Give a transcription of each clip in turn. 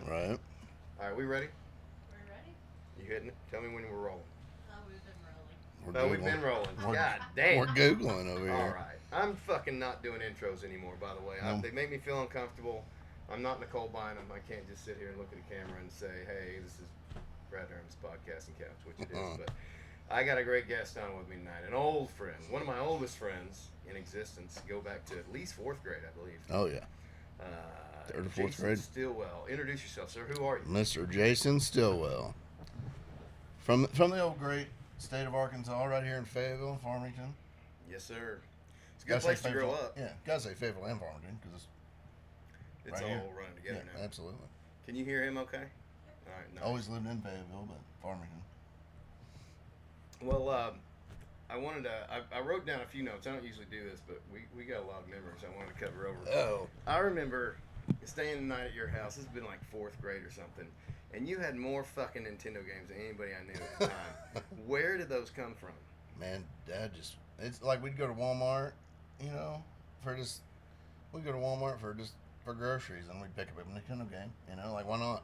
Right. All right, we ready? We're ready? You hitting it? Tell me when we're rolling. Oh, we've been rolling. We're Oh, we've Googling. been rolling. We're, God we're damn. Googling over All here. right. I'm fucking not doing intros anymore, by the way. No. They make me feel uncomfortable. I'm not Nicole Bynum. I can't just sit here and look at a camera and say, hey, this is Brad Herman's podcasting couch, which it is. But I got a great guest on with me tonight. An old friend. One of my oldest friends in existence. Go back to at least fourth grade, I believe. Oh, yeah. Third or fourth Jason grade. Stilwell. Introduce yourself, sir. Who are you? Mr. Jason Stillwell. From the old great state of Arkansas, right here in Fayetteville, Farmington. Yes, sir. It's a good Gotta place say to grow Fayetteville- up. Yeah, gotta say Fayetteville and Farmington because It's right all here. running together now. absolutely. Can you hear him okay? All right, nice. Always lived in Fayetteville, but Farmington. Well, I wanted to. I wrote down a few notes. I don't usually do this, but we got a lot of memories I wanted to cover over. Oh, I remember staying the night at your house. This has been like fourth grade or something, and you had more fucking Nintendo games than anybody I knew at the time. Where did those come from? man, Dad it's like we'd go to Walmart, we'd go to Walmart for groceries and we'd pick up a Nintendo game, like why not?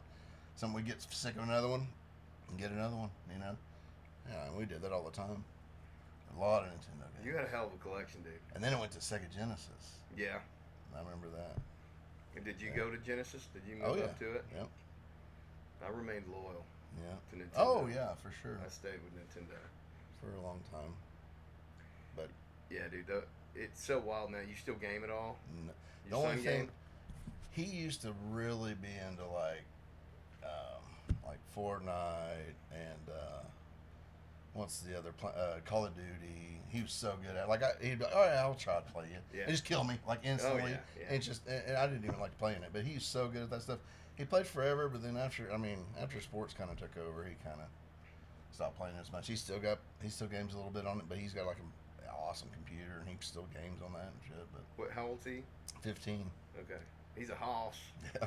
Something we'd get sick of another one and get another one, Yeah, and we did that all the time. A lot of Nintendo games. You had a hell of a collection, dude. And then it went to Sega Genesis. Yeah. I remember that. And did you Yeah. go to Genesis? Did you Oh, move yeah. up to it? Yep. I remained loyal Yeah. to Nintendo. Oh, yeah, for sure. I stayed with Nintendo. For a long time. But Yeah, dude. It's so wild now. You still game at all? the Your only son thing, game? he used to really be into like Fortnite and what's the other Call of Duty. He was so good at he'd be like, all right, I'll try to play you. Yeah. And just kill me like instantly. yeah. And and I didn't even like playing it, but he was so good at that stuff. He played forever, but then after sports kind of took over, he kind of stopped playing as much. He still games a little bit on it, but he's got like an awesome computer and he still games on that and shit. But What? How old's he? 15. Okay. He's a hoss. Yeah.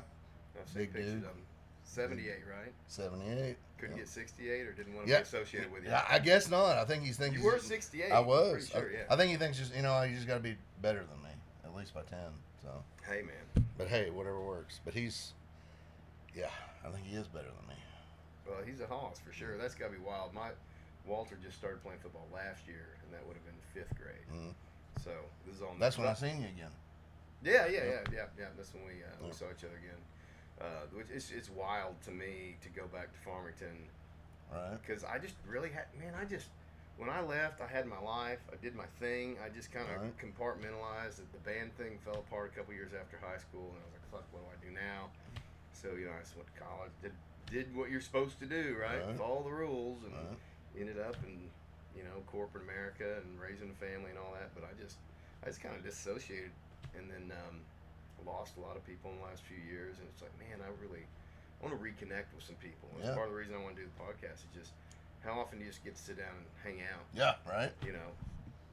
I've seen Big pictures dude. of him. 78, right? 78. Couldn't Yeah. get 68 or didn't want to Yeah. be associated with you. Yeah, I guess not. I think he's thinking You were 68. I I'm was. pretty sure, yeah. I think he thinks you just got to be better than me, at least by 10. So, Hey, man. but hey, whatever works. But I think he is better than me. Well, he's a hoss for sure. That's got to be wild. Walter just started playing football last year, and that would have been 5th grade. Mhm. So this is all. That's when I seen you again. Yeah. That's when we saw each other again. Which it's wild to me to go back to Farmington Right. because I just really had when I left, I had my life. I did my thing. I just kind of Right. compartmentalized. The band thing fell apart a couple years after high school, and I was like, "Fuck, what do I do now?" So I just went to college, did what you're supposed to do, right? Right. Follow the rules, and Right. ended up in corporate America and raising a family and all that. But I just kind of disassociated, and then lost a lot of people in the last few years. And it's like, man, I want to reconnect with some people. That's Yeah. part of the reason I want to do the podcast. Is just how often do you just get to sit down and hang out? Yeah. Right.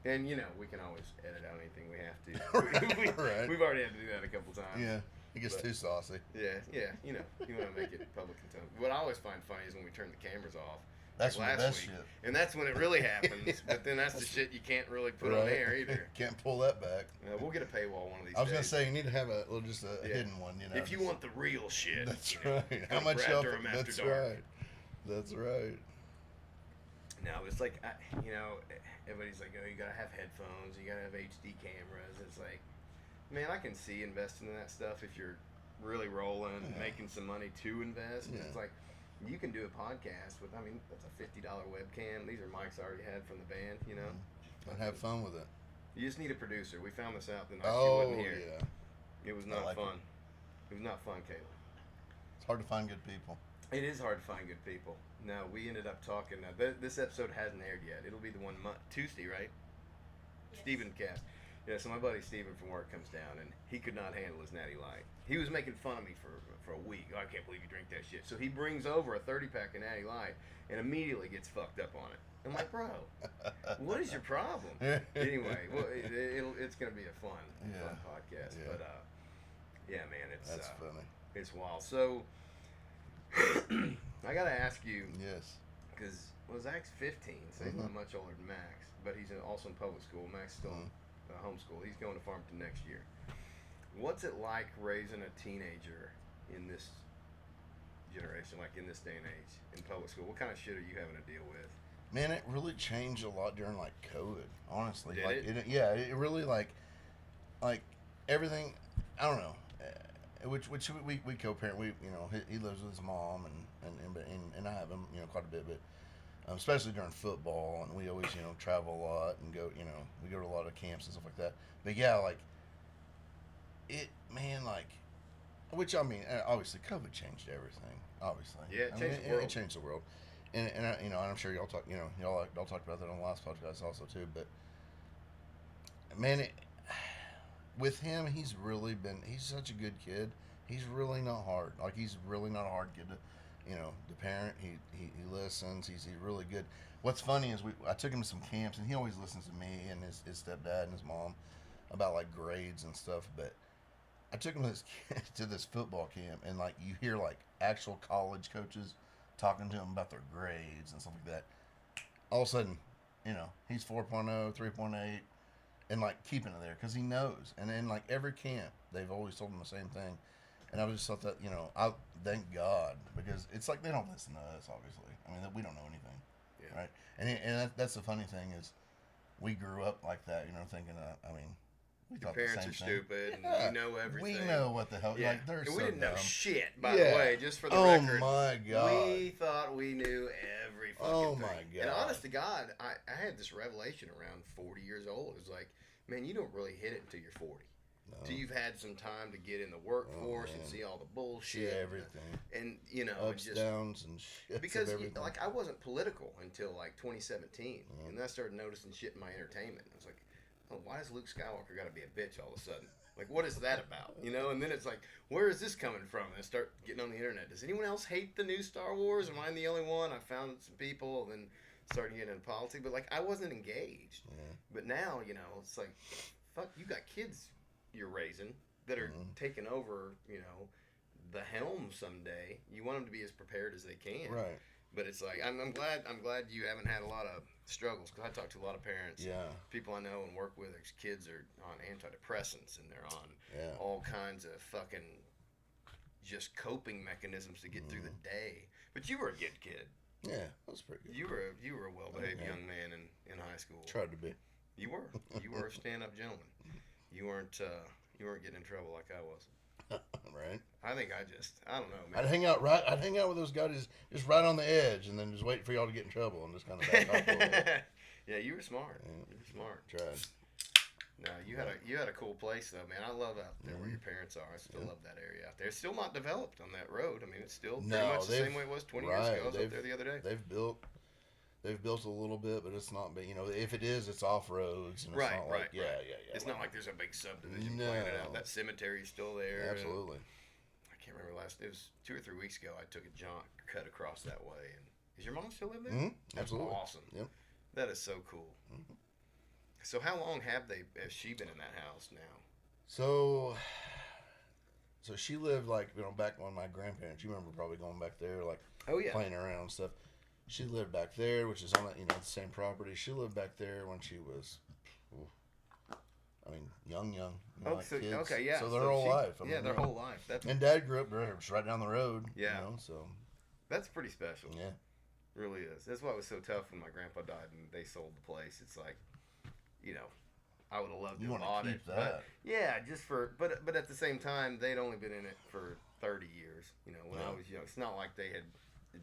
And we can always edit out anything we have to. Right. We've already had to do that a couple times. Yeah. He gets But- too saucy. Yeah. You want to make it public content. What I always find funny is when we turn the cameras off. That's like when the last best week. shit. And that's when it really happens. But then that's the shit you can't really put on Right. air either. Can't pull that back. We'll get a paywall one of these I was gonna days. say you need to have a Yeah. hidden one. If you want the real shit. That's right. How like much Brad y'all? Durham After That's Dark. right. That's right. No, it's like, everybody's like, oh, you gotta have headphones, you gotta have HD cameras. It's like, man, I can see investing in that stuff if you're really rolling and Yeah. making some money to invest. Yeah. It's like, you can do a podcast with, that's a $50 webcam. These are mics I already had from the band, And have fun with it. You just need a producer. We found this out the night she Oh wasn't here. yeah. It was I not like fun. It was not fun, Caleb. It's hard to find good people. It is hard to find good people. No, we ended up talking. This episode hasn't aired yet. It'll be the one Tuesday, right? Yes. Steven cast. Yeah, so my buddy Steven from work comes down, and he could not handle his Natty Light. He was making fun of me for a week. Oh, I can't believe you drink that shit. So he brings over a 30-pack of Natty Light and immediately gets fucked up on it. I'm like, bro, what is your problem? Anyway, well, it's going to be a fun podcast. Yeah. But, yeah, man, That's funny. it's wild. So, I got to ask you, Yes. because Zach's 15, so he's not much older than Max, but he's also in public school. Max is still in homeschool. He's going to Farmington next year. What's it like raising a teenager in this Spanish, like in this day and age in public school? What kind of shit are you having to deal with? Man, it really changed a lot during like COVID. Honestly, Did like it? yeah, it really like everything. I don't know. Which we co-parent. We he lives with his mom and I have him quite a bit, but especially during football, and we always travel a lot and go we go to a lot of camps and stuff like that. But yeah, like it, man, like which I mean, obviously COVID changed everything. Obviously, Yeah, it I changed mean, the world. it changed the world, and and I'm sure y'all talk y'all talked about that on the last podcast also too. But man, with him, he's such a good kid. He's really not hard. Like he's really not a hard kid to parent. He listens. He's really good. What's funny is I took him to some camps and he always listens to me and his stepdad and his mom about like grades and stuff. But I took him to this to this football camp and like you hear like actual college coaches talking to him about their grades and stuff like that. All of a sudden, he's 4.0, 3.8 and like keeping it there because he knows. And then like every camp, they've always told him the same thing. And I just thought that I thank God because it's like they don't listen to us. Obviously, I mean we don't know anything, Yeah. right? That's the funny thing is we grew up like that, thinking. I mean, we Your thought the parents same are thing. stupid, Yeah, and you know everything. we know what the hell. Yeah, Like they're and so we didn't know dumb. shit. By Yeah. the way, just for the Oh record, my God. we thought we knew every fucking Oh thing. my And God. honest to God, I had this revelation around 40 years old. It was like, man, you don't really hit it until you're 40. No. Till you've had some time to get in the workforce and man. see all the See bullshit, everything. and Ups, just downs, and shit. because of everything. like I wasn't political until like 2017, and then I started noticing shit in my entertainment. I was like, oh, why does Luke Skywalker got to be a bitch all of a sudden? Like, what is that about? And then it's like, where is this coming from? And I start getting on the internet. Does anyone else hate the new Star Wars? Am I the only one? I found some people, and then started getting into politics. But like, I wasn't engaged. Yeah. But now, it's like, fuck, you got kids you're raising that are taking over, the helm someday. You want them to be as prepared as they can. Right. But it's like I'm glad you haven't had a lot of struggles because I talk to a lot of parents. Yeah. People I know and work with, their kids are on antidepressants and they're on Yeah. all kinds of fucking just coping mechanisms to get through the day. But you were a good kid. Yeah, that was pretty good. You were a well behaved Yeah. young man in high school. Tried to be. You were a stand up gentleman. You weren't getting in trouble like I was. Right. I think I don't know, man. I'd hang out with those guys just right on the edge, and then just wait for y'all to get in trouble, and just kind of back off a little bit. Yeah, you were smart. Yeah. You were smart. Tried. No, you had a cool place though, man. I love out there where your parents are. I still love that area out there. It's still not developed on that road. I mean, it's still pretty much the same way it was 20 years ago. I was up there the other day. They've built a little bit, but it's not big. If it is, it's off roads, and it's not like yeah. It's not like there's a big subdivision planted out. That cemetery is still there. Absolutely. I can't remember it was 2 or 3 weeks ago. I took a jaunt cut across that way. And does your mom still live there? Mm-hmm. Absolutely. That's awesome. Yep. That is so cool. Mm-hmm. So how long has she been in that house now? So she lived like back when my grandparents. You remember probably going back there like playing around and stuff. She lived back there, which is on that the same property. She lived back there when she was, young. So, kids. okay, yeah. So their whole life. Their whole life. And Dad grew up just right down the road. Yeah. So that's pretty special. Yeah. It really is. That's why it was so tough when my grandpa died and they sold the place. It's like, I would have loved to have bought it. But yeah, but at the same time, they'd only been in it for 30 years. When I was young, it's not like they had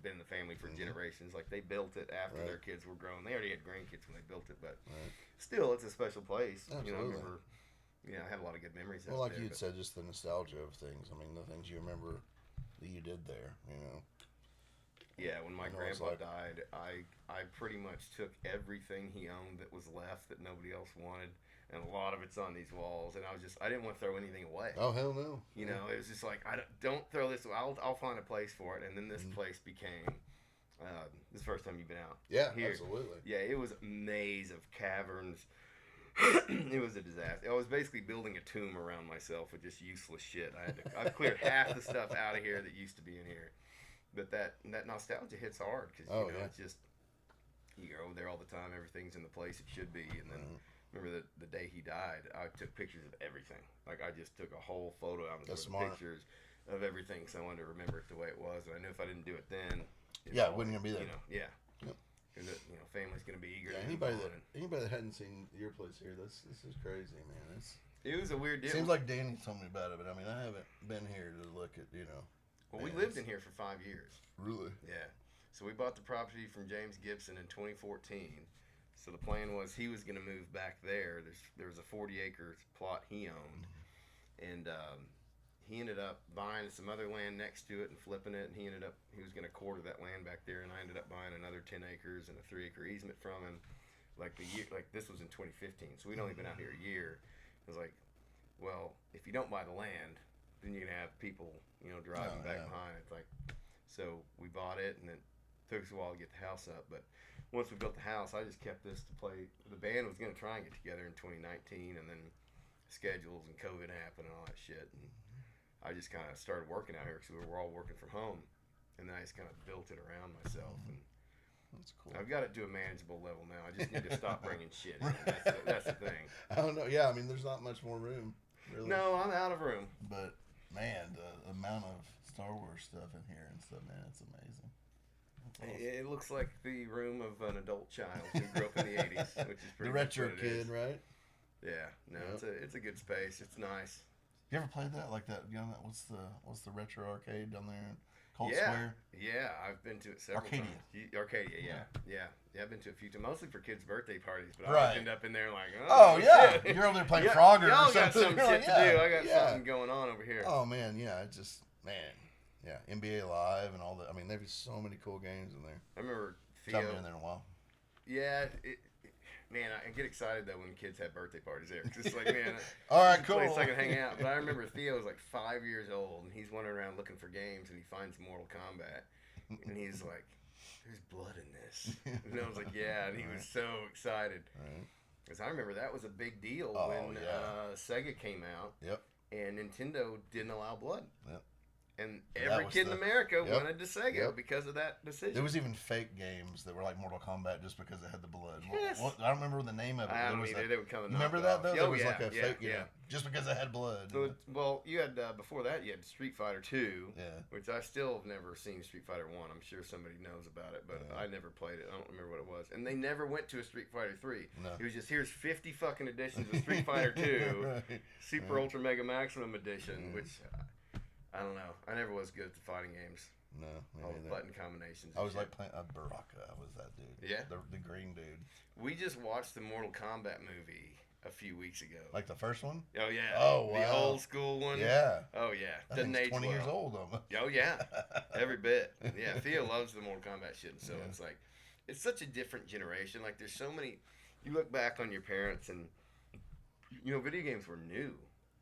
been in the family for generations. Like they built it after their kids were grown. They already had grandkids when they built it, but still, it's a special place. Absolutely. I remember. I had a lot of good memories. Well, like you'd said, just the nostalgia of things. I mean, the things you remember that you did there. Yeah, when my grandpa died, I pretty much took everything he owned that was left that nobody else wanted, and a lot of it's on these walls. And I didn't want to throw anything away. Oh hell no! It was just like don't throw this away. I'll find a place for it. And then this place became. This is the first time you've been out. Yeah, here. Absolutely. Yeah, it was a maze of caverns. It was a disaster. I was basically building a tomb around myself with just useless shit. I've cleared half the stuff out of here that used to be in here. But that nostalgia hits hard because it's just you're over there all the time. Everything's in the place it should be. And then remember the day he died, I took pictures of everything. Like I just took a whole photo out of the pictures. of everything, so I wanted to remember it the way it was. And I knew if I didn't do it then, it wasn't gonna be there. Yeah. Yep. Because family's gonna be eager. Yeah, to anybody that hadn't seen your place here, this is crazy, man. It was a weird deal. Seems like Danny told me about it, but I mean, I haven't been here to look at, Well, we lived in here for 5 years. Really? Yeah. So we bought the property from James Gibson in 2014. So the plan was he was going to move back there. There was a 40-acre plot he owned, and he ended up buying some other land next to it and flipping it. And he was going to quarter that land back there, and I ended up buying another 10 acres and a 3-acre easement from him. This was in 2015, so we'd only been out here a year. I was like, well, if you don't buy the land, then you're gonna have people, driving back behind. It's like, so we bought it, and it took us a while to get the house up. But once we built the house, I just kept this to play. The band was gonna try and get together in 2019, and then schedules and COVID happened and all that shit. And I just kind of started working out here because we were all working from home, and then I just kind of built it around myself. And that's cool. I've got it to a manageable level now. I just need to stop bringing shit in. That's the thing. I don't know. Yeah, I mean, there's not much more room, really. No, I'm out of room. But, man, the amount of Star Wars stuff in here and stuff, man, it's amazing. Awesome. It looks like the room of an adult child who grew up in the 80s, which is pretty the retro much what it kid, is. right? Yeah. No, yep. It's a good space. It's nice. You ever played that? Like that, what's the retro arcade down there in Colt yeah. Square? Yeah, I've been to it several times. Arcadia, yeah. I've been to a few times, mostly for kids' birthday parties, but I always end up in there like, oh yeah, shit. You're over there playing Frogger or something. Got some shit to do. I got something going on over here. Oh man, yeah, it's just NBA Live and all that. I mean, there's so many cool games in there. I remember Theo. Haven't been in there in a while. Yeah, man, I get excited though when kids have birthday parties there. Cause it's like, man, all right, cool. Place I can hang out. But I remember Theo was like 5 years old, and he's wandering around looking for games, and he finds Mortal Kombat, and he's like, "There's blood in this." And I was like, "Yeah," and he was so excited. Right. Because I remember that was a big deal when Sega came out. Yep. And Nintendo didn't allow blood. Yep. And every kid in America wanted to Sega because of that decision. There was even fake games that were like Mortal Kombat just because it had the blood. Yes. I don't remember the name of it. I don't either. They would come and remember that though? Oh, there was like a fake, just because it had blood. So, well, you had before that you had Street Fighter 2, which I still have never seen Street Fighter 1. I'm sure somebody knows about it, but I never played it. I don't remember what it was. And they never went to a Street Fighter 3. No. It was just here's 50 fucking editions of Street Fighter 2, right. Super Ultra Mega Maximum Edition, which I don't know. I never was good at the fighting games. No, all the button combinations. I was like playing Baraka. I was that dude. Yeah, the green dude. We just watched the Mortal Kombat movie a few weeks ago. Like the first one? Oh yeah. Oh wow. The old school one. Yeah. Oh yeah. Doesn't age 20 years old almost. Oh yeah. Every bit. Yeah. Theo loves the Mortal Kombat shit, so it's like, it's such a different generation. Like there's so many. You look back on your parents, and video games were new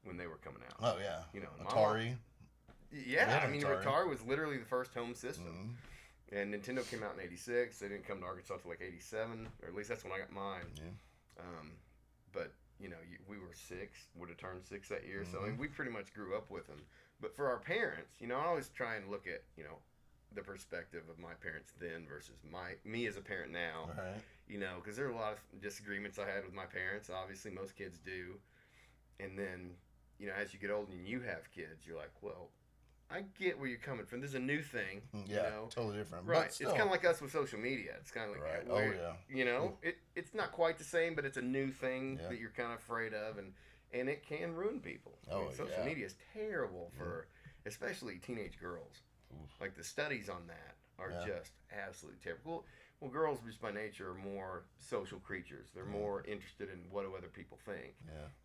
when they were coming out. Oh yeah. Atari. Atari. Yeah, I mean, Atari was literally the first home system. Mm-hmm. And Nintendo came out in 86. They didn't come to Arkansas until like 87, or at least that's when I got mine. Yeah. But, we were 6, would have turned 6 that year. Mm-hmm. So, I mean, we pretty much grew up with them. But for our parents, I always try and look at, the perspective of my parents then versus me as a parent now. Right. Because there are a lot of disagreements I had with my parents. Obviously, most kids do. And then, as you get older and you have kids, you're like, well, I get where you're coming from. This is a new thing. Yeah, totally different. Right. It's kind of like us with social media. It's kind of like, it's not quite the same, but it's a new thing that you're kind of afraid of, and it can ruin people. Social media is terrible for especially teenage girls. Oof. Like the studies on that are just absolutely terrible. Well, girls just by nature are more social creatures. They're more interested in what do other people think,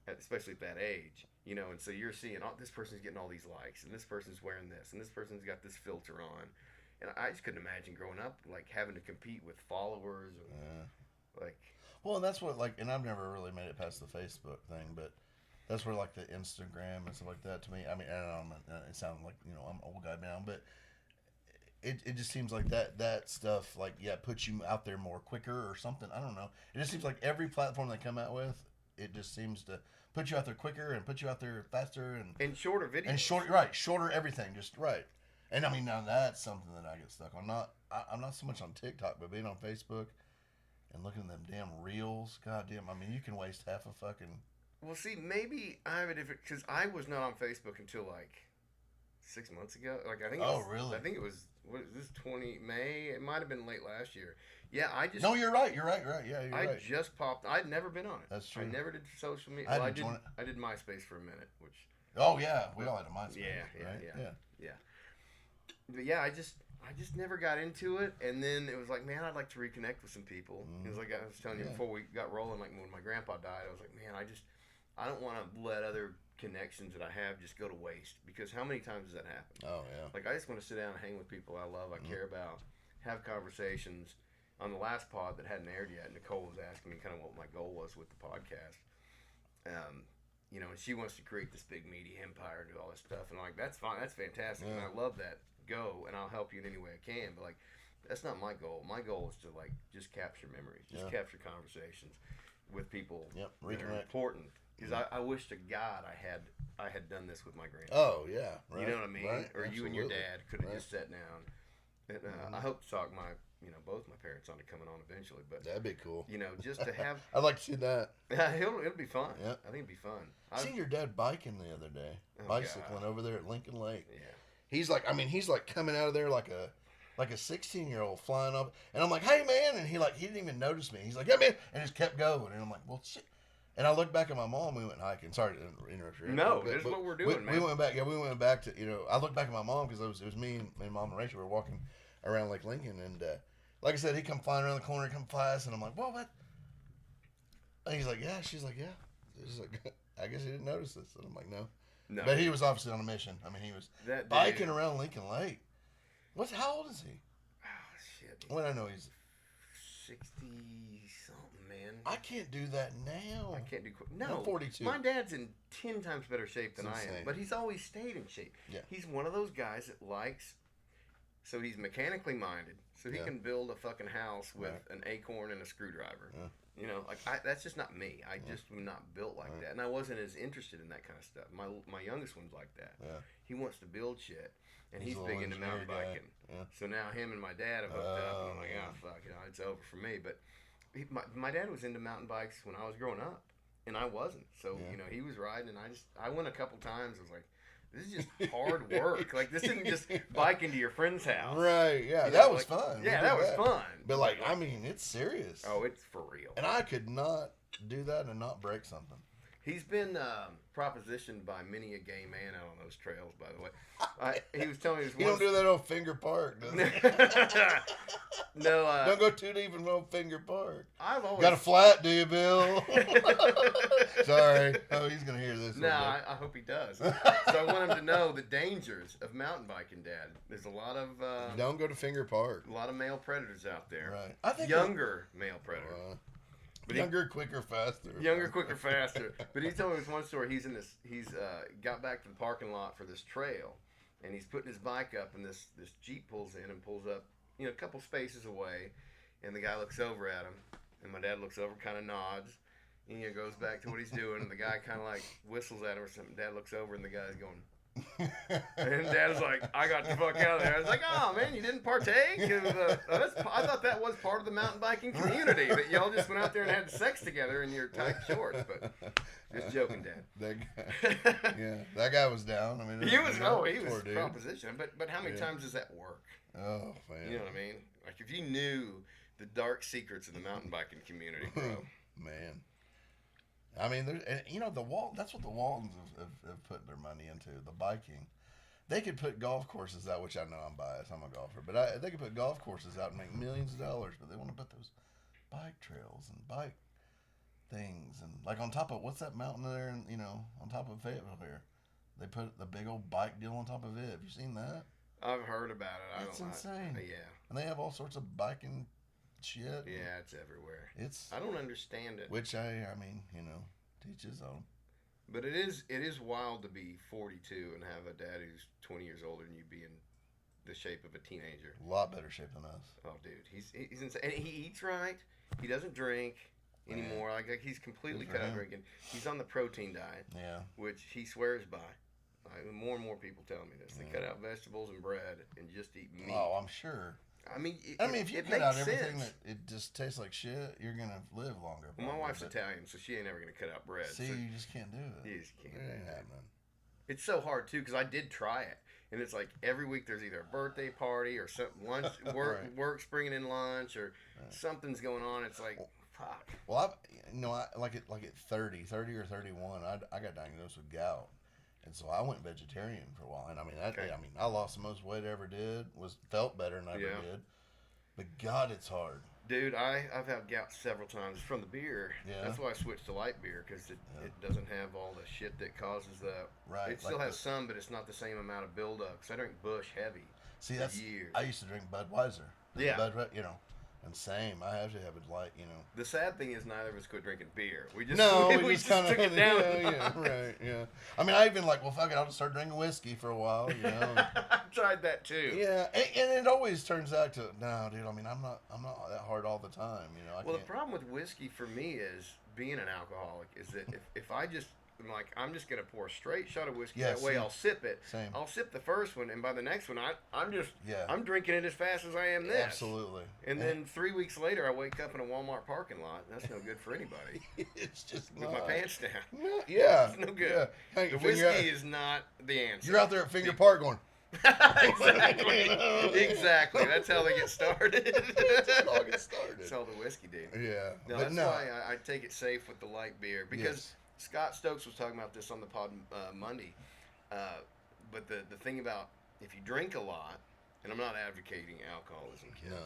especially at that age. And so you're seeing, this person's getting all these likes, and this person's wearing this, and this person's got this filter on. And I just couldn't imagine growing up, like, having to compete with followers. Well, and that's what, and I've never really made it past the Facebook thing, but that's where, the Instagram and stuff like that, to me, I mean, I don't know, it sounds like, I'm an old guy now, but it just seems like that stuff, puts you out there more quicker or something. I don't know. It just seems like every platform they come out with, it just seems to put you out there quicker and put you out there faster and shorter videos. And shorter everything, just right. And I mean, now that's something that I get stuck on. I'm not so much on TikTok, but being on Facebook and looking at them damn reels, goddamn. I mean, you can waste half a fucking. Well, see, maybe I have a different, because I was not on Facebook until 6 months ago. Like I think. Oh, really? I think it was. What is this? 20 May. It might have been late last year. Yeah, I just. No, you're right. You're right. Yeah, you're I right. just popped. I'd never been on it. That's true. I never did social media. I Well, did join it. I did MySpace for a minute, which. Oh yeah, we all had a MySpace. Yeah. But yeah, I just never got into it, and then it was like, man, I'd like to reconnect with some people. It was like I was telling you before we got rolling. Like when my grandpa died, I was like, man, I don't want to let other connections that I have just go to waste, because how many times does that happen? Oh yeah. Like I just want to sit down and hang with people I love, I care about, have conversations. On the last pod that hadn't aired yet, Nicole was asking me kind of what my goal was with the podcast. You know, and she wants to create this big media empire and do all this stuff, and I'm like, that's fine, that's fantastic, and I love that. Go, and I'll help you in any way I can. But like, that's not my goal. My goal is to like just capture memories, just capture conversations with people that are important. Because I wish to God I had done this with my grandpa. Oh yeah, right. You know what I mean? Right. Or Absolutely. you and your dad could have just sat down. And I hope to talk both my parents onto coming on eventually. But that'd be cool. You know, just to have. I'd like to see that. It'll be fun. Yeah. I think it'd be fun. I seen your dad biking the other day, bicycling over there at Lincoln Lake. Yeah. He's like coming out of there like a 16-year-old flying up, and I'm like, hey man, and he didn't even notice me. He's like, yeah man, and just kept going, and I'm like, well shit. And I looked back at my mom. We went hiking. Sorry to interrupt you. No, this is what we're doing, man. We went back. Yeah, we went back to I looked back at my mom because it was me and Mom and Rachel were walking around Lake Lincoln, and like I said, he come flying around the corner, he come fast, and I'm like, whoa, what? And he's like, yeah. She's like, yeah. She's like, I guess he didn't notice this. And I'm like, no. No. But he was obviously on a mission. I mean, he was biking around Lincoln Lake. How old is he? Oh shit. Well, I know he's 60-something, man. I can't do that now. I can't do. No, I'm 42. My dad's in 10 times better shape than I insane. am, but he's always stayed in shape. Yeah. He's one of those guys that likes. So he's mechanically minded, so he can build a fucking house with an acorn and a screwdriver. Yeah. You know, like that's just not me. I just am not built like that, and I wasn't as interested in that kind of stuff. My youngest one's like that. Yeah. He wants to build shit, and he's big into mountain biking. Yeah. So now him and my dad have hooked up, and I'm like, fuck, it's over for me. But my dad was into mountain bikes when I was growing up, and I wasn't. So he was riding, and I went a couple times. I was like, this is just hard work. Like, this isn't just biking to your friend's house. Right, yeah. That was fun. Yeah, that was fun. But, like, I mean, it's serious. Oh, it's for real. And I could not do that and not break something. He's been propositioned by many a gay man out on those trails, by the way. He was telling me this You don't do that on Finger Park, does he? No. Don't go too deep in old Finger Park. I've always... Got a flat, do you, Bill? Sorry. Oh, he's going to hear this. No, I hope he does. So I want him to know the dangers of mountain biking, Dad. There's a lot of... don't go to Finger Park. A lot of male predators out there. Right. I think younger male predators. But younger, quicker, faster. Younger, quicker, faster. But he told me this one story. He's got back to the parking lot for this trail, and he's putting his bike up, and this Jeep pulls in and pulls up, a couple spaces away, and the guy looks over at him, and my dad looks over, kind of nods, and goes back to what he's doing, and the guy kind of like whistles at him or something. Dad looks over, and the guy's going. And Dad was like, I got the fuck out of there. I was like, oh man, you didn't partake? I thought that was part of the mountain biking community, that y'all just went out there and had sex together in your tight shorts. But just joking, Dad. That guy was down. I mean, he was proposition. But how many times does that work? Oh man, you know what I mean? Like if you knew the dark secrets of the mountain biking community, bro. Man. I mean, that's what the Waltons have put their money into, the biking. They could put golf courses out, which I know I'm biased, I'm a golfer, but they could put golf courses out and make millions of dollars, but they want to put those bike trails and bike things, and like on top of, what's that mountain there, on top of Fayetteville here? They put the big old bike deal on top of it. Have you seen that? I've heard about it. It's insane. Yeah. And they have all sorts of biking shit. Yeah, it's everywhere. I don't understand it. Which I mean, teach his own. But it is wild to be 42 and have a dad who's 20 years older than you, be in the shape of a teenager. A lot better shape than us. Oh, dude, he's insane. And he eats right. He doesn't drink anymore. Like he's completely cut out drinking. He's on the protein diet. Yeah. Which he swears by. More and more people tell me this. They cut out vegetables and bread and just eat meat. Oh, I'm sure. I mean, if you cut out everything that it just tastes like shit, you're gonna live longer. Well, my wife's Italian, so she ain't ever gonna cut out bread. See, so you just can't do it. You just can't. It ain't happening. It's so hard too because I did try it, and it's like every week there's either a birthday party or some lunch, Right. work's bringing in lunch or Right. something's going on. It's like, Well, fuck. well, I like at 30 or 31, I got diagnosed with gout, and so I went vegetarian for a while. And I mean, Okay. I lost the most weight I ever did. Felt better than I ever Yeah. did. But God, it's hard. Dude, I've had gout several times from the beer. Yeah. That's why I switched to light beer because Yeah. it doesn't have all the shit that causes the. Right. It still like has some, but it's not the same amount of buildup. Because I drink Busch heavy. See, for that's years. I used to drink Budweiser. Yeah. And same. I actually have it light. The sad thing is neither of us quit drinking beer. We just No, we just kind took of it down. yeah, right, yeah. I mean, I even well, fuck it, I'll just start drinking whiskey for a while, I tried that too. Yeah, and it always turns out to no, dude. I mean, I'm not that hard all the time, I Well, the can't. problem with whiskey for me is being an alcoholic is that if I just I'm just gonna pour a straight shot of whiskey. Yeah, That way same. I'll sip it. Same. I'll sip the first one, and by the next one, I'm just Yeah. I'm drinking it as fast as I am this. Absolutely. And then 3 weeks later, I wake up in a Walmart parking lot. That's no good for anybody. it's just With not. my pants down. No, yeah. It's no good. Yeah. Hey, The figure whiskey out- is not the answer. You're out there at Finger Park going. exactly. You know? Exactly. That's how they get started. That's how it all gets started. That's how the whiskey do. Yeah. No, but that's no. why I take it safe with the light beer because Yes. Scott Stokes was talking about this on the pod Monday. But the thing about if you drink a lot, and I'm not advocating alcoholism, kids, No.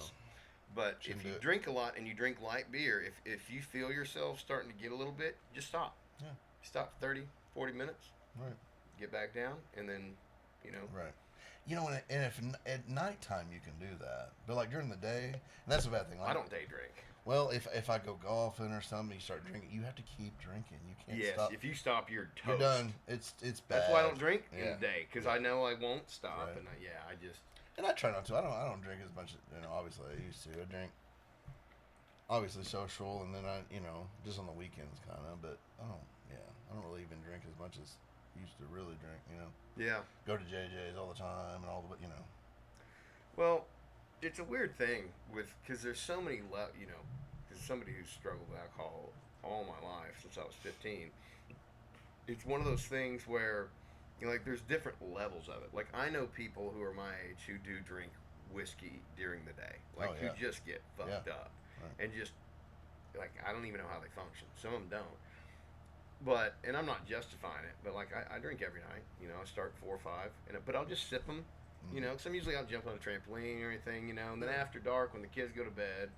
but Shouldn't if you do it. drink a lot and you drink light beer, if you feel yourself starting to get a little bit, just stop. Yeah. Stop 30, 40 minutes, Right. get back down, and then, Right. And if at nighttime you can do that, but like during the day, and that's a bad thing. Like, I don't day drink. Well, if I go golfing or something, you start drinking. You have to keep drinking. You can't Yes, stop. if you stop, you're toast. You're done. It's bad. That's why I don't drink in Yeah. the day because I know I won't stop, Right. and I just. And I try not to. I don't drink as much. Obviously I used to. I drink. Obviously social, and then I just on the weekends kind of. But I don't really even drink as much as I used to really drink. Yeah. Go to JJ's all the time and all the. Well, it's a weird thing because there's so many because somebody who's struggled with alcohol all my life since I was 15. It's one of those things where there's different levels of it. Like I know people who are my age who do drink whiskey during the day, Oh, yeah. who just get fucked up Right. and just I don't even know how they function. Some of them don't. And I'm not justifying it, but I drink every night. I start 4 or 5, but I'll just sip them. Because I'm usually out jumping on a trampoline or anything, and then after dark when the kids go to bed,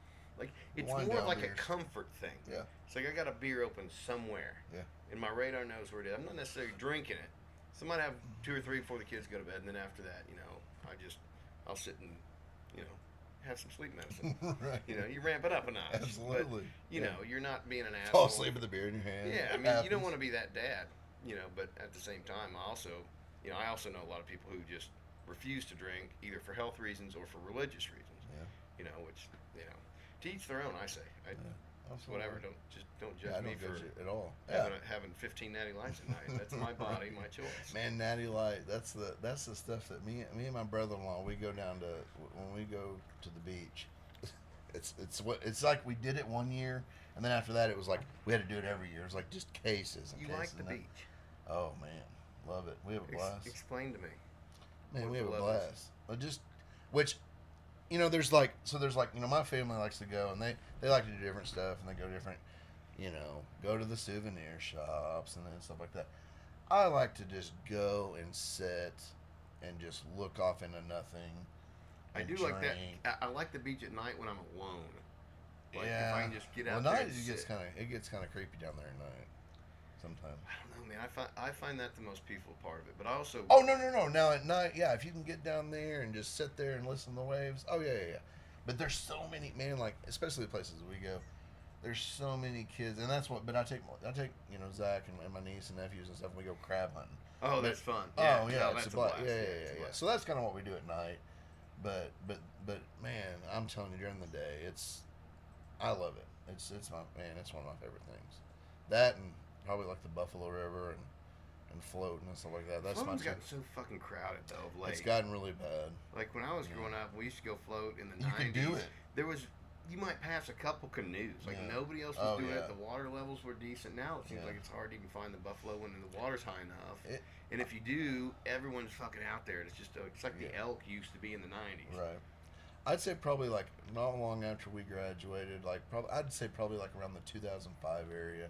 it's Wind more of down a beers. comfort thing. Yeah. It's I got a beer open somewhere, Yeah. and my radar knows where it is. I'm not necessarily drinking it, so I might have 2 or 3 before the kids go to bed, and then after that, I'll sit and, have some sleep medicine. Right. You ramp it up a notch. Absolutely. But, you're not being an Fall asshole. asleep with the beer in your hand. Yeah, I It mean, you don't happens. want to be that dad, but at the same time, I also know a lot of people who just refuse to drink either for health reasons or for religious reasons. Yeah. Which, to each their own, I say. Absolutely. Whatever, don't Yeah, judge I me don't for judge it at all. Yeah. having 15 natty lights at night. That's my body, my choice. Man, Natty Light. That's the stuff that me and my brother-in-law we go down to when we go to the beach. It's like we did it one year, and then after that it was like we had to do it every year. It was like just cases. And You cases like the and that- beach? Oh man, love it. We have a blast. Explain to me. Man, what we have the a level is. blast. Which, there's my family likes to go and they like to do different stuff and they go different, go to the souvenir shops and then stuff like that. I like to just go and sit and just look off into nothing. I and do like drink. that. I like the beach at night when I'm alone. Yeah. If I can just get Well, out at there night and it gets sit. kind of creepy down there at night. Sometimes. I don't know, man. I find that the most peaceful part of it. But I also Oh no! Now at night, yeah, if you can get down there and just sit there and listen to the waves, oh yeah. But there's so many, man, especially the places we go. There's so many kids, and that's what. But I take Zach and my niece and nephews and stuff. And we go crab hunting. Oh, that's fun. Oh No, yeah, that's it's a blast. Yeah. it's a blast. So that's kind of what we do at night. But man, I'm telling you, during the day, I love it. It's one of my favorite things. That and probably like the Buffalo River and floating and stuff like that. That's Floating's my gotten so fucking crowded though of late. It's gotten really bad. Like when I was growing up, we used to go float in the You 90s. can do it. There was you might pass a couple canoes. Like Yeah. nobody else was Oh, doing yeah. it. The water levels were decent. Now it seems Yeah. like it's hard to even find the buffalo when the water's high enough. It- And if you do, everyone's fucking out there. It's just it's like the Yeah. elk used to be in the 90s. Right. I'd say probably like not long after we graduated, like probably I'd say probably like around the 2005 area.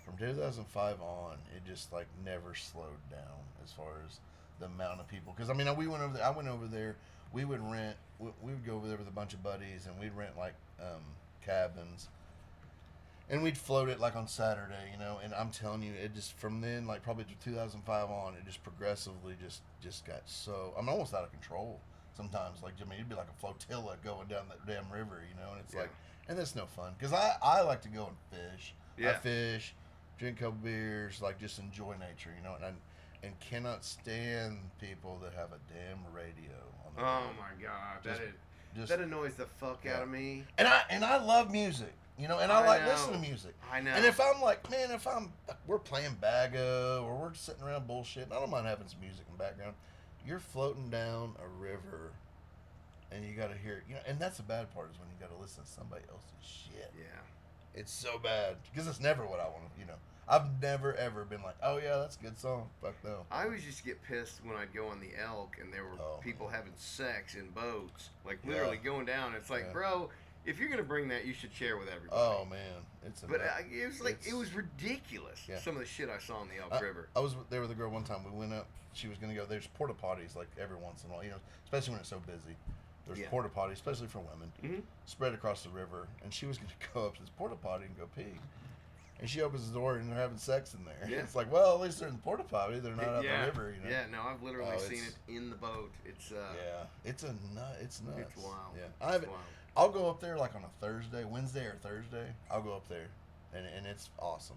From 2005 on, it just like never slowed down as far as the amount of people. Because I mean, we went over there. I went over there. We would rent. We would go over there with a bunch of buddies, and we'd rent like cabins, and we'd float it like on Saturday, you know. And I'm telling you, it just from then, like probably to 2005 on, it just progressively just got so. I'm almost out of control sometimes. Like I mean, it'd be like a flotilla going down that damn river, you know. And it's like, and that's no fun because I like to go and fish. Yeah. I fish, drink a couple beers, like just enjoy nature, you know. And cannot stand people that have a damn radio on the Oh road. my god, Just- that annoys the fuck Yeah. out of me. And I love music, you know, and I like listening to music. I know. And if I'm like, man, we're playing Bago or we're sitting around bullshit, I don't mind having some music in the background. You're floating down a river, and you got to hear, you know, and that's the bad part is when you got to listen to somebody else's shit. Yeah. It's so bad because it's never what I want to, you know. I've never ever been like, oh yeah, that's a good song. Fuck no. I always used to get pissed when I'd go on the elk and there were Oh, people man. having sex in boats, like literally Yeah. going down. It's like, Yeah. bro, if you're gonna bring that, you should share with everybody. Oh man, it's a. But it was like it's- it was ridiculous. Yeah. Some of the shit I saw on the Elk River. I was there with a girl one time. We went up. She was gonna go. There's porta potties like every once in a while, you know, especially when it's so busy. There's Yeah. porta potties, especially for women, Mhm. spread across the river. And she was gonna go up to this porta potty and go pee. And she opens the door and they're having sex in there. Yeah. It's like, well, at least they're in the porta potty. They're not out yeah. the river, you know. Yeah, no, I've literally Oh, seen it's- it in the boat. It's Yeah, it's a nut. It's nuts. It's wild. Yeah, It's I haven't. wild. I'll go up there like on a Thursday, Wednesday or Thursday. I'll go up there, and it's awesome.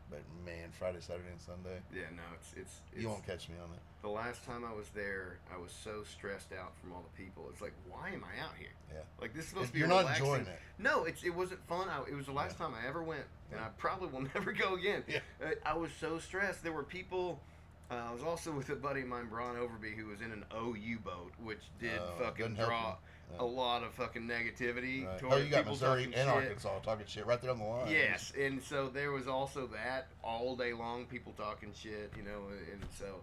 But man, Friday, Saturday, and Sunday, Yeah, no, it's you won't catch me on it. the last time I was there, I was so stressed out from all the people. It's like, why am I out here? Yeah. Like this is supposed to be You're a not relaxing. enjoying it. No, it wasn't fun. It was the last time I ever went, and Yeah. I probably will never go again. Yeah. I was so stressed. There were people. I was also with a buddy of mine, Brian Overby, who was in an OU boat, which did fucking doesn't help draw you. Yeah. a lot of fucking negativity Right. towards Oh, you got people Missouri talking and shit. Arkansas talking shit right there on the line. Yes, and so there was also that all day long, people talking shit, you know, and so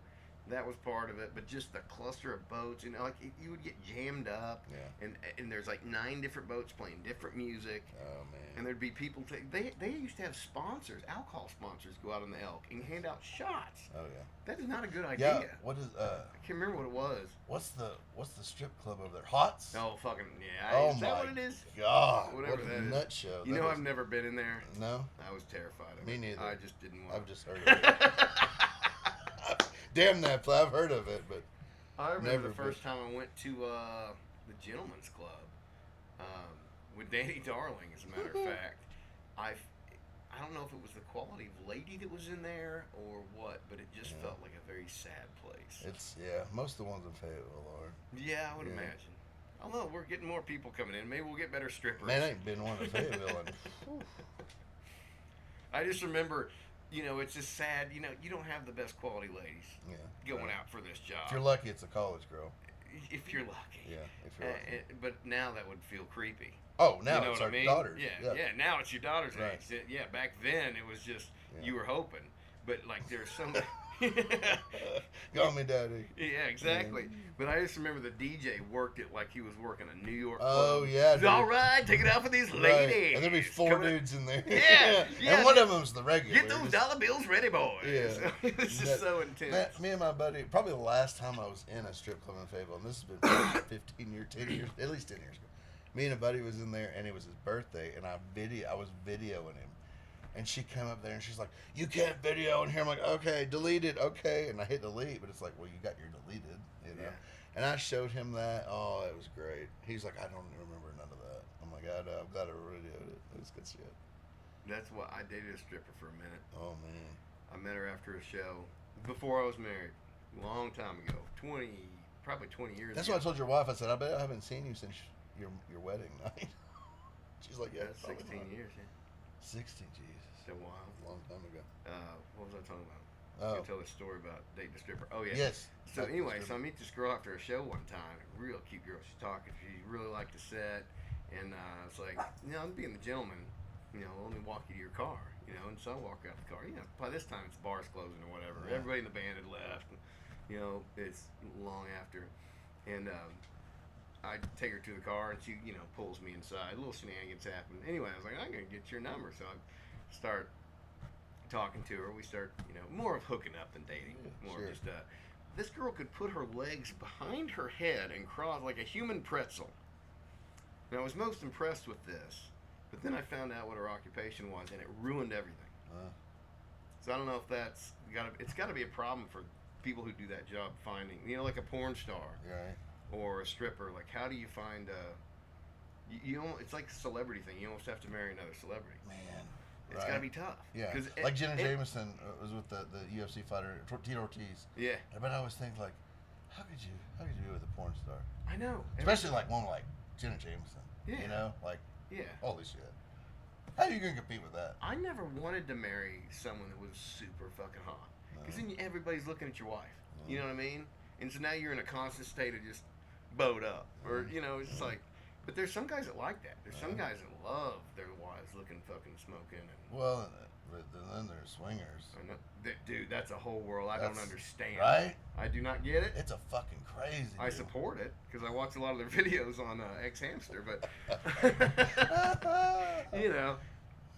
that was part of it. But just the cluster of boats, you know, like you would get jammed up, Yeah. and there's like 9 different boats playing different music, Oh man. and there'd be people. They used to have sponsors, alcohol sponsors, go out on the elk and hand out shots. Oh yeah. That is not a good Yeah. idea. What is I can't remember what it was. what's the strip club over there? Hots. Oh fucking yeah! Oh is that my what it is? God. Whatever what that a is. nut show. You That know, was- I've never been in there. No. I was terrified of Me it. neither. I just didn't want. I've just heard of it. Damn that! I've heard of it, but I remember Never the first time I went to the Gentleman's Club with Danny Darling. As a matter of fact, I don't know if it was the quality of lady that was in there or what, but it just Yeah. felt like a very sad place. it's most of the ones in Fayetteville are. Yeah, I would Yeah. imagine. Although we're getting more people coming in, maybe we'll get better strippers. Man, I ain't been one in Fayetteville. And, I just remember, you know, it's just sad. You know, you don't have the best quality ladies yeah. going out for this job. If you're lucky, it's a college girl. If you're lucky. Yeah. If you're lucky. But now that would feel creepy. Oh, now you know it's what our I mean? daughters. Yeah. Now it's your daughter's Right. age. Yeah. Back then it was just Yeah. you were hoping, but like there's some. Call me daddy. Yeah, exactly. But I just remember the DJ worked it like he was working a New York Oh club. yeah. Dude. All right, take it out for these Right. ladies. And there'd be 4 Coming- dudes in there. Yeah, yeah, And one of them's the regular. Get those Just- dollar bills ready, boys. Yeah. it was just That- so intense. Man, me and my buddy, probably the last time I was in a strip club in Fayetteville, and this has been probably 15 years, 10 years, at least 10 years ago. Me and a buddy was in there, and it was his birthday, and I was videoing him. And she came up there, and she's like, "You can't video in here." I'm like, "Okay, delete it, okay." And I hit delete, but it's like, well, you got your deleted, you know. Yeah. And I showed him that. Oh, it was great. He's like, "I don't remember none of that." I'm like, I'm glad I videoed it. It was good shit. That's what I dated a stripper for a minute. Oh man. I met her after a show before I was married, a long time ago, probably 20 years That's ago. why I told your wife. I said, "I bet I haven't seen you since your wedding night." She's like, "Yeah, That's probably 16 not." years, yeah. 16, Jesus. It's a while. A long time ago. What was I talking about? I Oh, can tell this story about dating a stripper. Oh, yeah. yes. So That was anyway, good. so I meet this girl after a show one time. Real cute girl. She's talking. She really liked the set. And I was like, I'm being the gentleman. Let me walk you to your car. And so I walk out the car. By this time it's bars closing or whatever. Yeah. Everybody in the band had left. It's long after, and I take her to the car, and she, pulls me inside. Little shenanigans happen. Anyway, I was like, I'm gonna get your number, so I start talking to her. We start, more of hooking up than dating. More Sure. just this girl could put her legs behind her head and cross like a human pretzel. And I was most impressed with this, but then I found out what her occupation was, and it ruined everything. So I don't know if it's got to be a problem for people who do that job finding, like a porn star, Right. or a stripper. Like, how do you find it's like a celebrity thing. You almost have to marry another celebrity. Man. It's got to be tough. Yeah. 'Cause Like Jenna Jameson was with the UFC fighter Tito Ortiz. Yeah. But I always think like, how could you be with a porn star? I know. Especially like one like Jenna Jameson. Yeah. Like, Yeah. holy shit. How are you gonna compete with that? I never wanted to marry someone that was super fucking hot. Because then everybody's looking at your wife. You know what I mean? And so now you're in a constant state of just bowed up. Or, it's just like... But there's some guys that like that. There's some guys that love their wives looking fucking smoking. And, Well, but then there's swingers. I know, dude, that's a whole world I don't understand. Right? I do not get it. It's a fucking crazy I deal. support it because I watch a lot of their videos on X Hamster, but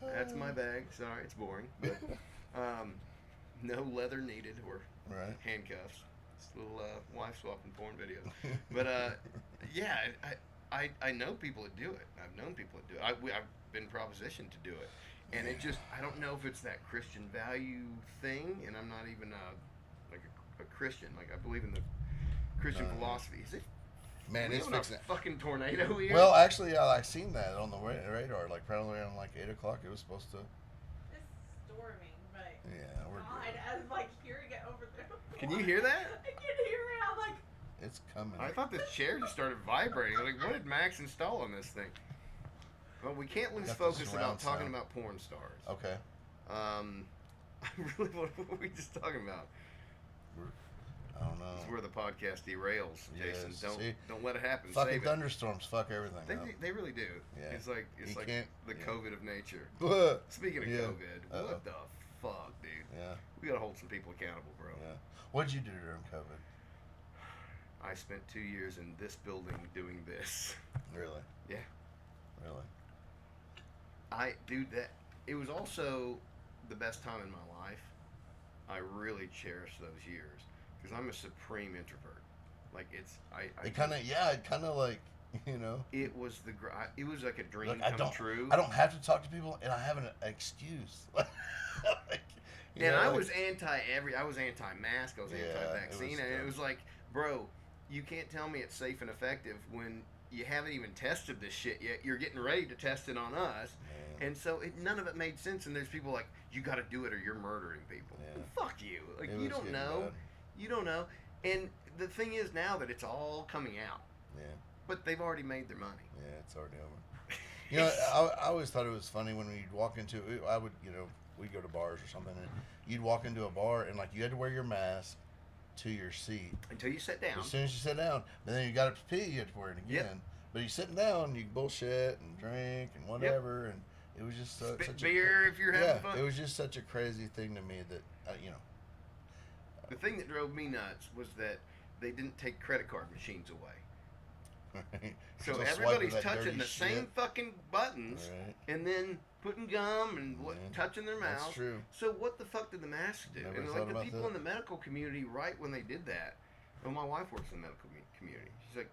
that's my bag. Sorry, it's boring, but no leather needed or Right. handcuffs. It's little wife swapping porn videos. But yeah, I know people that do it. I've known people that do it. I've been propositioned to do it, and it just I don't know if it's that Christian value thing, and I'm not even like a Christian. Like I believe in the Christian philosophy. Is it? Man, it's fixing it. Fucking tornado here. Well, actually, I seen that on the radar. Like probably around like 8 o'clock, it was supposed to. It's storming, but Yeah, we're God, good. I was like hearing it over there. Can you hear that? I can hear it. I'm like, It's coming. I thought this chair just started vibrating. I was like, what did Max install on this thing? Well, we can't lose Got the focus surround about talking sound. about porn stars. Okay. I really what were we just talking about? I don't know. This is where the podcast derails, Jason. Yes, see? Don't let it happen. Fucking Save it. thunderstorms fuck everything up. They really do. Yeah. It's like You the can't- COVID of nature. Yeah. Speaking of COVID, what the fuck, dude? Yeah. We gotta hold some people accountable, bro. Yeah. What'd you do during COVID? I spent 2 years in this building doing this. Really? Yeah. Really? That it was also the best time in my life. I really cherish those years because I'm a supreme introvert. Like It kind of like, It was it was like a dream Look, come true. I don't have to talk to people, and I have an excuse. I was anti-mask. I was anti-vaccine, was and it dumb. was like, bro, you can't tell me it's safe and effective when you haven't even tested this shit yet. You're getting ready to test it on us, and so none of it made sense. And there's people like, you got to do it or you're murdering people. Yeah. Well, fuck you. Like It you was don't getting know. bad. You don't know. And the thing is now that it's all coming out, Yeah. but they've already made their money. Yeah, it's already over. I always thought it was funny when we'd walk into it. I would, we'd go to bars or something, and you'd walk into a bar, and like you had to wear your mask to your seat Until you sit down. as soon as you sit down. But then you got up to pee, you had to wear it again. Yep. But you sitting down, you bullshit and drink and whatever, and it was just Spit such beer if you're having yeah, fun. it was just such a crazy thing to me that The thing that drove me nuts was that they didn't take credit card machines away. So Just everybody's swiping that touching dirty the same shit. fucking buttons Right. and then putting gum and touching their mouth. That's true. So what the fuck did the masks do? Never And thought like the about people that. in the medical community, right when they did that, well, my wife works in the medical community. She's like,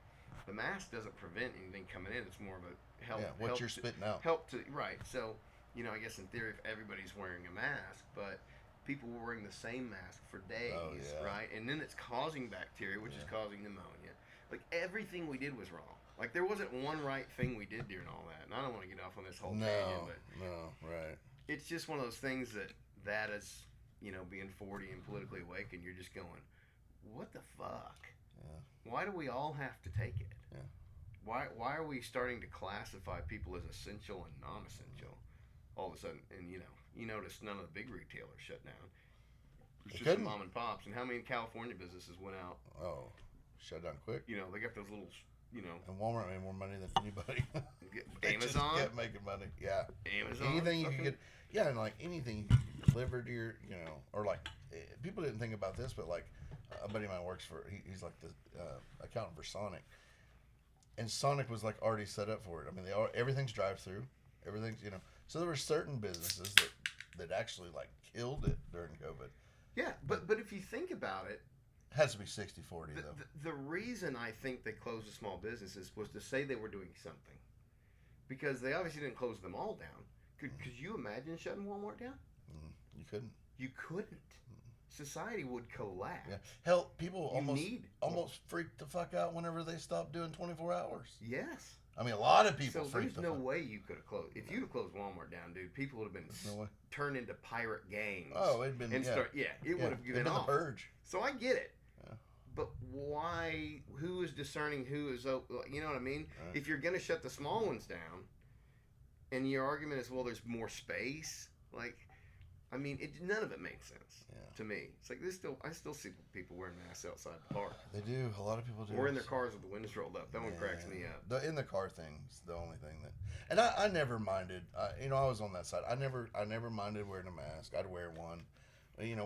the mask doesn't prevent anything coming in. It's more of a help. Yeah, what help you're to- spitting out. Help to right. So I guess in theory, if everybody's wearing a mask, but people were wearing the same mask for days, Oh, yeah. right? And then it's causing bacteria, which is Yeah. causing pneumonia. Like everything we did was wrong. Like there wasn't one right thing we did during all that. And I don't want to get off on this whole tangent, but No, right. it's just one of those things that is, being 40 and politically awakened, you're just going, what the fuck? Yeah. Why do we all have to take it? Yeah. Why are we starting to classify people as essential and non-essential all of a sudden? And you notice none of the big retailers shut down. It's They just the couldn't. mom and pops. And how many California businesses went out? Oh, shut down quick. They got those little, And Walmart made more money than anybody. kept making money. Yeah. Amazon. Anything you could fucking- get. Yeah, and like anything you could deliver to your, or like people didn't think about this, but like a buddy of mine works for. He's like the accountant for Sonic, and Sonic was like already set up for it. I mean, everything's drive through, everything's So there were certain businesses that actually like killed it during COVID. Yeah, but if you think about it, Has to be 60-40 though. the reason I think they closed the small businesses was to say they were doing something, because they obviously didn't close them all down. Could you imagine shutting Walmart down? You couldn't. You couldn't. Society would collapse. Yeah. Hell, people You almost freaked the fuck out whenever they stopped doing 24 hours. Yes. I mean, a lot of people So freaked there's the no fuck. way you could have closed. If you'd have closed Walmart down, dude, people would have been No way. turned into pirate gangs. Oh, it'd been and yeah. start, it would have It'd given been the off. purge. So I get it. Yeah. But why? Who is discerning who is? You know what I mean? Right. If you're gonna shut the small ones down, and your argument is, well, there's more space. Like, I mean, none of it makes sense to me. It's like I still see people wearing masks outside the park. They do. A lot of people do. Or in their cars with the windows rolled up. That one cracks me up. The in the car thing's the only thing that, and I never minded. I was on that side. I never minded wearing a mask. I'd wear one.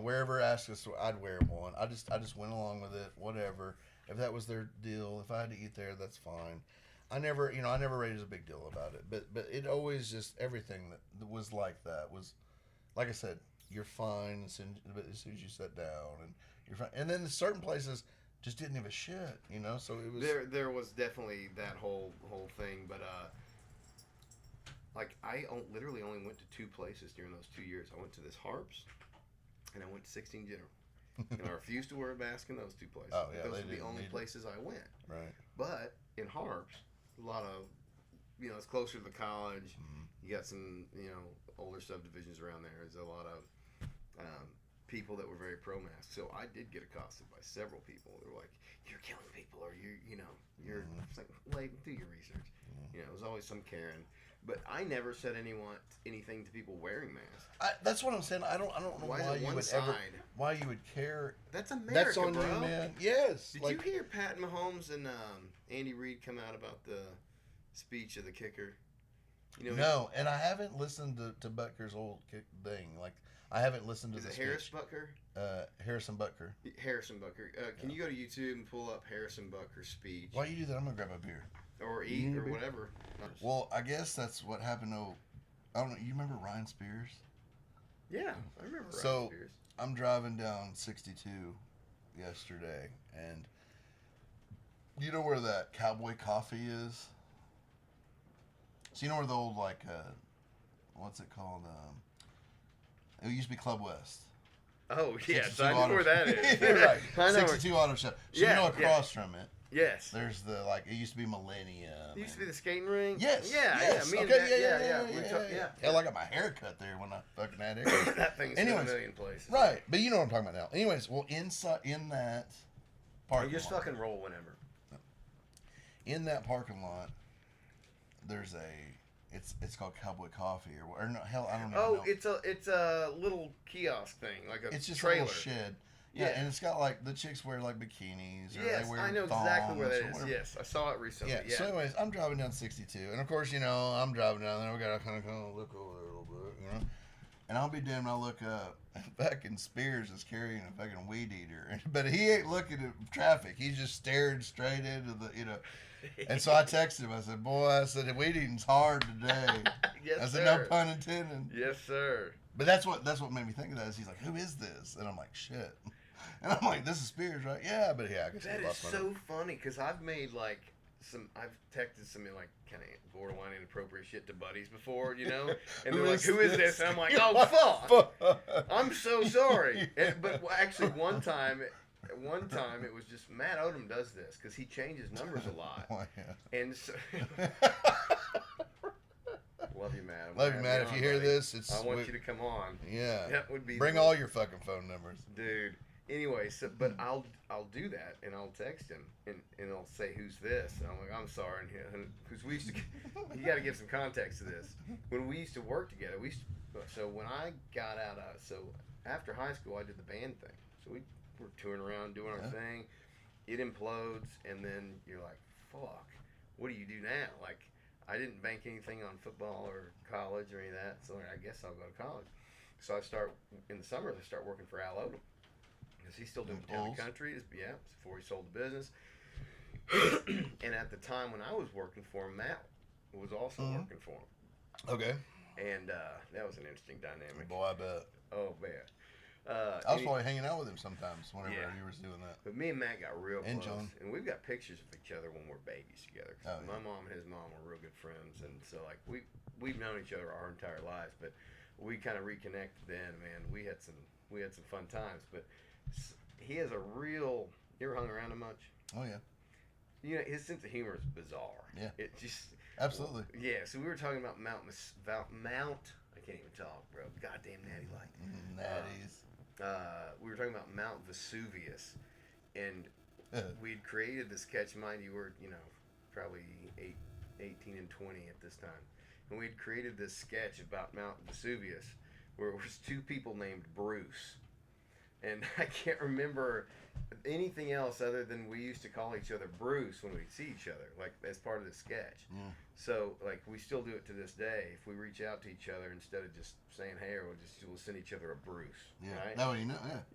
Wherever asked us, I'd wear one. I just went along with it. Whatever. If that was their deal, if I had to eat there, that's fine. I never raised a big deal about it. But it always just everything that was like that was, like I said, you're fine as soon as you sit down, and you're fine. And then certain places just didn't give a shit, So it was There was definitely that whole thing, but like I literally only went to 2 places during those 2 years. I went to this Harps, and I went to 16 General, and I refused to wear a mask in those 2 places. Oh, yeah, those they were the didn't only need it. places I went. right. But in Harps, a lot of, it's closer to the college. Mhm. You got some, older subdivisions around there. There's a lot of people that were very pro-mask. So I did get accosted by several people. They were like, "You're killing people," or you're. It's like, wait, do your research. It was always some Karen. But I never said anything to people wearing masks. That's what I'm saying. I don't know Why why, is it you one would side? why you would care. That's America, That's on bro. you, man. Yes. Did you hear Pat Mahomes and Andy Reid come out about the speech of the kicker? No, and I haven't listened to Butker's old thing. Like, I haven't listened to Is the it Harris speech. Butker? Harrison Butker. Harrison Butker. Can you go to YouTube and pull up Harrison Butker's speech? Why you do that? I'm gonna grab a beer. Or You eat need a or beer? whatever. Well, I guess that's what happened. I don't know. You remember Ryan Spears? Yeah, I remember Ryan So- Spears. I'm driving down 62 yesterday, and you know where that Cowboy Coffee is? So you know where the old what's it called? It used to be Club West. Oh, yes, 62 I know Auto where that Shop. is. Right. I know where, 62 Auto Shop. So Yeah, across from it, yes. there's the it used to be Millennium. It used to be the skating ring? Yes. Yeah, yes. yeah. Me and Okay, Dad- yeah. Hell, I got my hair cut there when I fucking had it. That thing's Anyways, been a million places. Right, but you know what I'm talking about now. Anyways, well, in that parking You just lot, fucking roll whenever. in that parking lot, there's it's called Cowboy Coffee or no, hell, I don't know. It's a little kiosk thing, like a It's just trailer. a little shed. Yeah, Yeah. and it's got the chicks wear bikinis or Yes, they wear I know exactly where thongs that or is. whatever. Yes, I saw it recently. Yeah. So, anyways, I'm driving down 62, and of course, I'm driving down there. We gotta kind of look over there a little bit, And I'll be damned, I look up, and fucking Spears is carrying a fucking weed eater, but he ain't looking at traffic. He's just staring straight into the, And so I texted him. I said, "Boy," the weed eating's hard today. Yes, I said, sir. "No pun intended." Yes, sir. But that's what made me think of that. Is he's like, "Who is this?" And I'm like, "Shit." And I'm like, "This is Spears, right?" Yeah, but yeah, I guess That I is lost my so funny because I've made I've texted some kind of borderline inappropriate shit to buddies before, and they're like, "Who is this?" And I'm like, "Oh fuck, I'm so sorry." But actually, one time it was just Matt Odom does this because he changes numbers a lot, Oh, yeah. and so love you, Matt. I'm Love gonna you, have Matt. If on, you hear buddy. this, I want you to come on. Yeah. That would be Bring all your fucking phone numbers. dude. Anyway, but I'll do that and I'll text him and I'll say who's this and I'm like I'm sorry because we used to you got to give some context to this. When we used to work together, so when I got out so after high school I did the band thing. So we were touring around doing our thing. It implodes and then you're like, fuck, what do you do now? Like I didn't bank anything on football or college or any of that, so I guess I'll go to college. So I start in the summers. I start working for Al Odom because he's still doing town and country. Yeah, before he sold the business. And at the time when I was working for him, Matt was also working for him. Okay. And that was an interesting dynamic. Boy, I bet. Oh man. I was probably hanging out with him sometimes whenever he was doing that. But me and Matt got real And close, John. and we've got pictures of each other when we're babies together. Oh, my mom and his mom were real good friends, and so like we've known each other our entire lives. But we kind of reconnected then. Man, we had some fun times. But he has a real. You ever hung around him much? Oh yeah. You know, his sense of humor is bizarre. Yeah. It just. Absolutely. Yeah. So we were talking about Mount. I can't even talk, bro. Goddamn natty light. Natties. We were talking about Mount Vesuvius, and we'd created this sketch. Mind you, were probably 18 and 20 at this time, and we'd created this sketch about Mount Vesuvius, where it was two people named Bruce, and I can't remember anything else other than we used to call each other Bruce when we'd see each other, like as part of the sketch. Yeah. So like we still do it to this day. If we reach out to each other instead of just saying hey, we'll send each other a Bruce. Yeah. Right? No,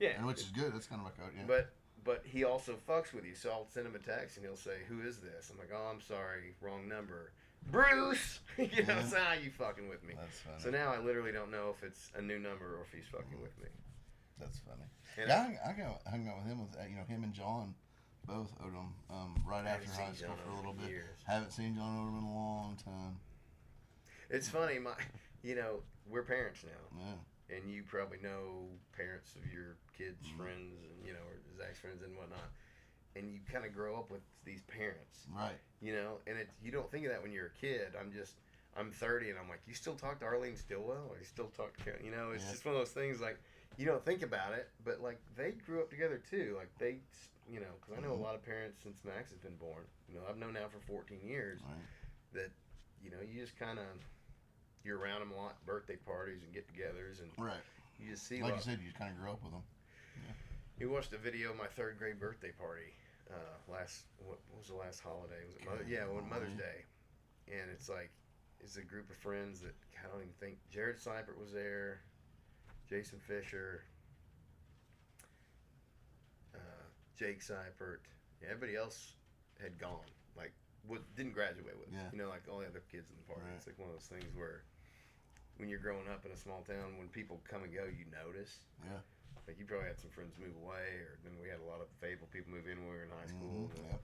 Yeah. And which is good. That's kind of a code. Yeah. But he also fucks with you. So I'll send him a text and he'll say, "Who is this?" I'm like, "Oh, I'm sorry, wrong number." Bruce. So how you fucking with me? That's funny. So now I literally don't know if it's a new number or if he's fucking with me. That's funny. And I hung out with him him and John, both Odom, right after high school for a little bit. Years. Haven't seen John Odom in a long time. It's funny, we're parents now. Yeah. And you probably know parents of your kids' friends and or Zach's friends and whatnot. And you kind of grow up with these parents. Right. And you don't think of that when you're a kid. I'm 30 and I'm like, you still talk to Arlene Stillwell? Or you still talk to Karen? It's just one of those things like, you don't think about it, but like they grew up together too. Like they, because I know a lot of parents since Max has been born. I've known now for 14 years that, you just kind of, you're around them a lot, birthday parties and get-togethers, and you just see. Like you said, you kind of grew up with them. Yeah. You watched a video of my third grade birthday party. What was the last holiday? Was it Mother's Day, and it's a group of friends that I don't even think Jared Seibert was there. Jason Fisher, Jake Seibert, everybody else had gone. Didn't graduate with us. Yeah. Like all the other kids in the party. Right. It's like one of those things where, when you're growing up in a small town, when people come and go, you notice. Yeah. Like you probably had some friends move away, or then we had a lot of Fable people move in when we were in high school. Yep.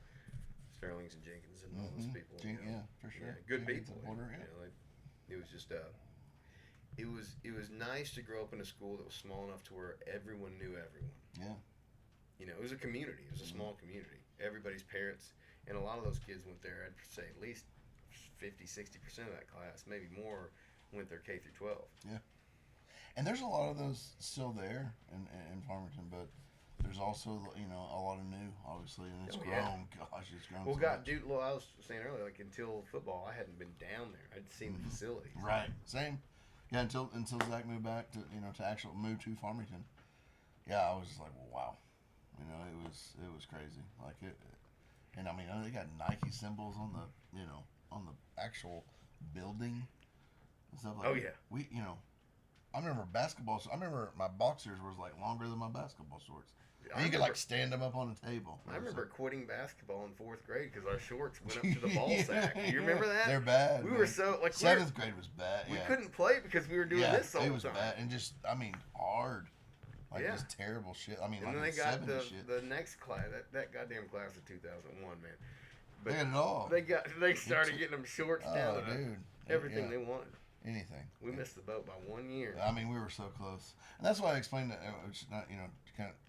Sterlings and Jenkins and all those people. Yeah, for sure. Yeah, good Jenkins people. and Porter, It was just it was nice to grow up in a school that was small enough to where everyone knew everyone. Yeah. It was a community. It was a small community. Everybody's parents, and a lot of those kids went there. I'd say at least 50, 60% of that class, maybe more, went there K through 12. Yeah. And there's a lot of those still there in Farmington, but there's also a lot of new, obviously, and it's grown. Yeah. Gosh, it's grown. Well, so much. I was saying earlier, until football, I hadn't been down there. I'd seen the facilities. Right. Same. Yeah, until Zach moved back to to actually move to Farmington. Yeah, I was just like, well, wow. It was crazy. And I mean, they got Nike symbols on the actual building and stuff like that. Oh yeah. We I remember basketball. I remember my boxers was longer than my basketball shorts. And you could stand them up on a table. I remember quitting basketball in 4th grade because our shorts went up to the ball sack. You remember that? They're bad. We were so 7th grade was bad. We couldn't play because we were doing this all the time. It was bad and just hard. Just terrible shit. I mean, and then they got shit. the next class, that goddamn class of 2001, man. But they had it all. They started getting them shorts down to everything they wanted. Anything. We missed the boat by 1 year. I mean, we were so close, and that's why I explained that. It's not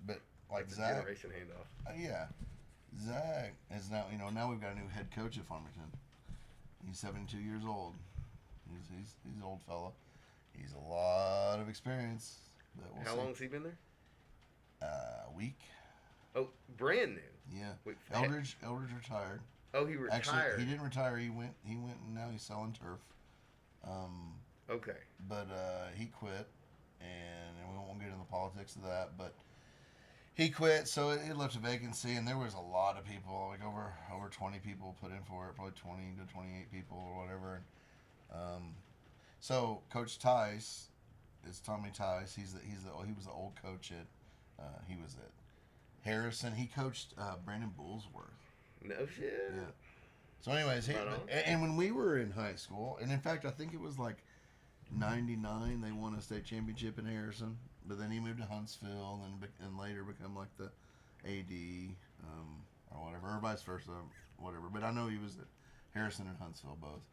but Zach. Generation handoff. Yeah, Zach is now now we've got a new head coach at Farmington. He's 72 years old. He's an old fella. He's a lot of experience. But How long has he been there? A week. Oh, brand new. Yeah. Wait, Eldridge retired. Oh, he retired. Actually, he didn't retire. He went, and now he's selling turf. Okay. But he quit, and we won't get into the politics of that. But he quit, so it left a vacancy, and there was a lot of people, like over 20 people put in for it, probably 20 to 28 people or whatever. So Coach Tice, it's Tommy Tice. He was the old coach at he was at Harrison. He coached Brandon Bullsworth. No shit. Yeah. So, anyways, Right on. and when we were in high school, and in fact, I think it was like '99, they won a state championship in Harrison. But then he moved to Huntsville, and later become like the AD or whatever, or vice versa, whatever. But I know he was at Harrison and Huntsville both.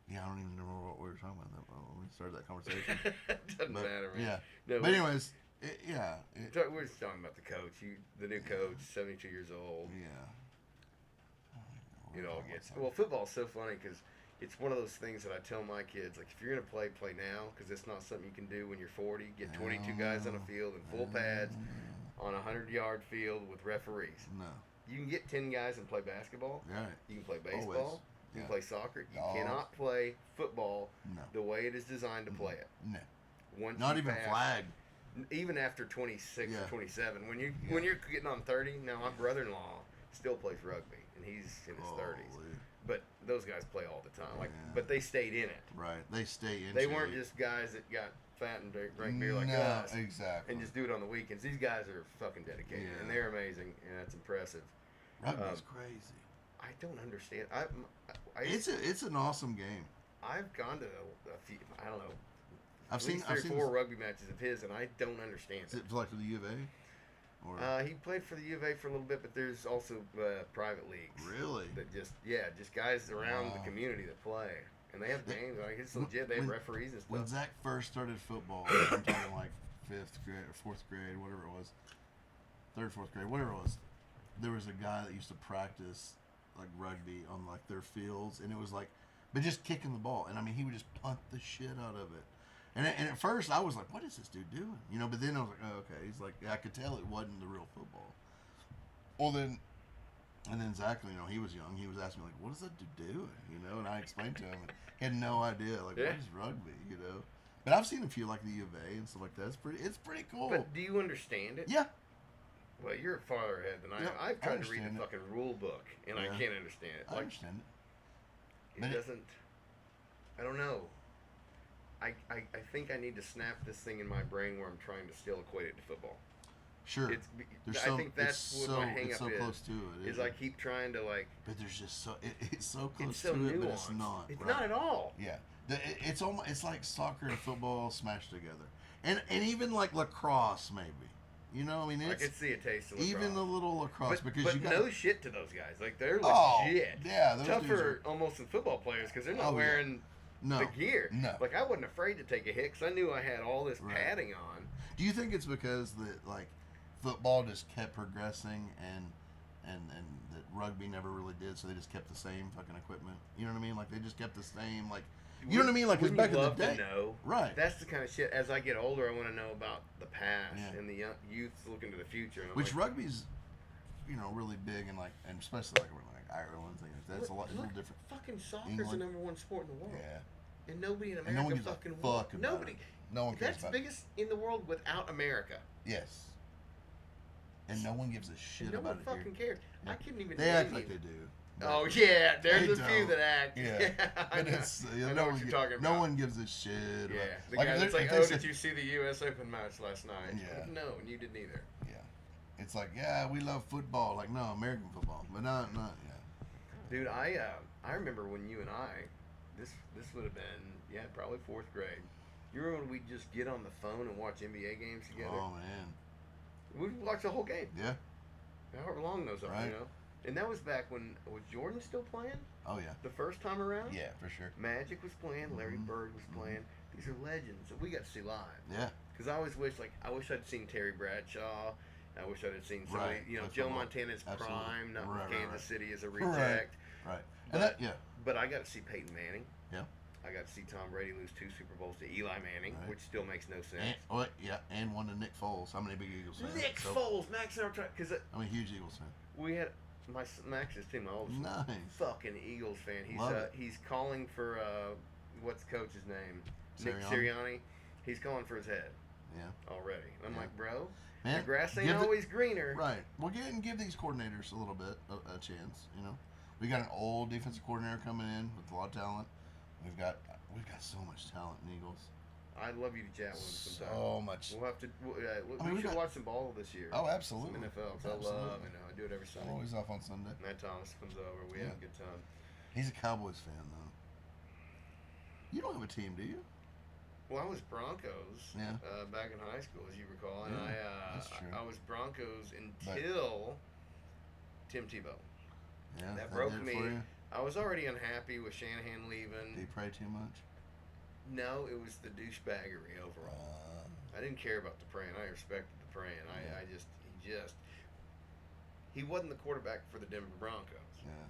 Yeah, I don't even remember what we were talking about when we started that conversation. Doesn't matter, man. Yeah. No, But anyways, we're just talking about the coach. The new coach, 72 years old. Yeah. It all gets. Well, football's so funny because it's one of those things that I tell my kids, like, if you're going to play now, because it's not something you can do when you're 40. Get 22 guys on a field in full pads on a 100-yard field with referees. No. You can get 10 guys and play basketball. Right. You can play baseball. Always. You can Yeah. play soccer. You Dog. cannot play football No. the way it is designed to play it. No. Once Not you even pass- flag. Even after 26 Yeah. or 27, when you're getting on 30. Now my brother-in-law still plays rugby, and he's in his 30s. Holy. But those guys play all the time. Like, Yeah. but they stayed in it. Right. They stay in. They weren't just guys that got fat and drank beer like no, us exactly. and just do it on the weekends. These guys are fucking dedicated, Yeah. and they're amazing, and that's impressive. Rugby's crazy. I don't understand. It's an awesome game. I've gone to a few. I don't know. I've seen three or four rugby matches of his, and I don't understand Is it like for the U of A? Or He played for the U of A for a little bit, but there's also private leagues. really? That just guys around the community that play, and they have games. Like, it's legit. They have referees and stuff. When Zach first started football, I'm talking like 5th grade or 4th grade, whatever it was, 3rd, 4th grade, whatever it was. There was a guy that used to practice like rugby on like their fields, and it was like, but just kicking the ball, and I mean he would just punt the shit out of it. And at first I was like, what is this dude doing? You know, but then I was like, oh, okay. He's like, I could tell it wasn't the real football. Well then, and then Zach, you know, he was young. He was asking me like, what is that dude doing? You know, and I explained to him, and he had no idea. Like, Yeah. what is rugby? You know, but I've seen a few like the U of A and stuff like that. It's pretty cool. But do you understand it? Yeah. Well, you're farther ahead than I am. Yeah, I've I tried to read understand the it. fucking rule book, and I Yeah. can't understand it. I Like, understand it. it But doesn't. I don't know. I think I need to snap this thing in my brain where I'm trying to still equate it to football. Sure. I think that's what my hang it's up so is. close to it. Is I keep trying to, like, But there's just it's so close it's so to nuanced. it, but it's not. It's right? not at all. Yeah, it's almost it's like soccer and football smashed together, and even like lacrosse maybe. You know, I mean, I it's could see a taste of lacrosse. even the little lacrosse because but you got no shit to those guys. Like, they're Oh, legit. yeah, those dudes Tougher almost than football players because they're not Oh, yeah. wearing no. the gear. No. Like, I wasn't afraid to take a hit because I knew I had all this Right. padding on. Do you think it's because that like football just kept progressing and that rugby never really did, so they just kept the same fucking equipment? You know what I mean? Like they just kept the same like. You know what I mean? Like, because Wouldn't back you in the love day, to know? right? That's the kind of shit. As I get older, I want to know about the past Yeah. and the youth looking to the future. And I'm Which like, rugby's, you know, really big and like, and especially like Ireland things. That's a little different. Fucking soccer's England. the number one sport in the world, Yeah, and nobody in and America no one gives fucking a fuck about nobody. it. No one cares That's about biggest in the world without America. it. Yes. And no one gives a shit And no about one it fucking here. cares. I couldn't even. They act name like you. they do. Oh yeah, there's They a few don't. that act. Yeah. I But know. it's I know no what one you're gi- talking No about. one gives a shit. Yeah, about, the guy if that's they're- like, if they oh, say- did you see the U.S. Open match last night? Yeah. No, and you didn't either. Yeah. It's like, yeah, we love football. Like, no, American football, but not yeah. Dude, I remember when you and I, this would have been probably 4th grade. You remember when we'd just get on the phone and watch NBA games together? Oh man. We'd watch the whole game. Yeah. However long those are, Right. you know. And that was back when was Jordan still playing? Oh yeah. The first time around? Yeah, for sure. Magic was playing. Larry Mhm. Bird was playing. These are legends that we got to see live. Yeah. Because I always wish I'd seen Terry Bradshaw. I wish I'd have seen somebody, Right. you know, That's Joe a lot. Montana's Absolutely. prime, not Right, with right, Kansas right. City as a Right. reject. Right. But, And that, yeah. But I got to see Peyton Manning. Yeah. I got to see Tom Brady lose 2 Super Bowls to Eli Manning, Right. which still makes no sense. And one to Nick Foles. How many big Eagles fans? Nick Foles, Max and I were trying, because I'm a huge Eagles fan. we had Max's team, my oldest Nice. fucking Eagles fan. Love He's calling for what's the coach's name? Nick Sirianni? Sirianni. He's calling for his head Yeah. already. I'm Yeah. like, bro, Man, the grass ain't give always greener. Right. Well, give these coordinators a little bit a chance. You know, we got an old defensive coordinator coming in with a lot of talent. We've got so much talent in Eagles. I'd love you to chat with him sometime. So much. We'll have to. We should watch some ball this year. Oh, absolutely. Some NFL. 'Cause I love. I do it every Sunday. I'm always off on Sunday. Matt Thomas comes over. We have a good time. He's a Cowboys fan, though. You don't have a team, do you? Well, I was Broncos back in high school, as you recall, and that's true. I was Broncos until Tim Tebow. Yeah, that broke did it me. for you? I was already unhappy with Shanahan leaving. Did he pray too much? No, it was the douchebaggery overall. I didn't care about the praying. I respected the praying. He wasn't the quarterback for the Denver Broncos. Yeah.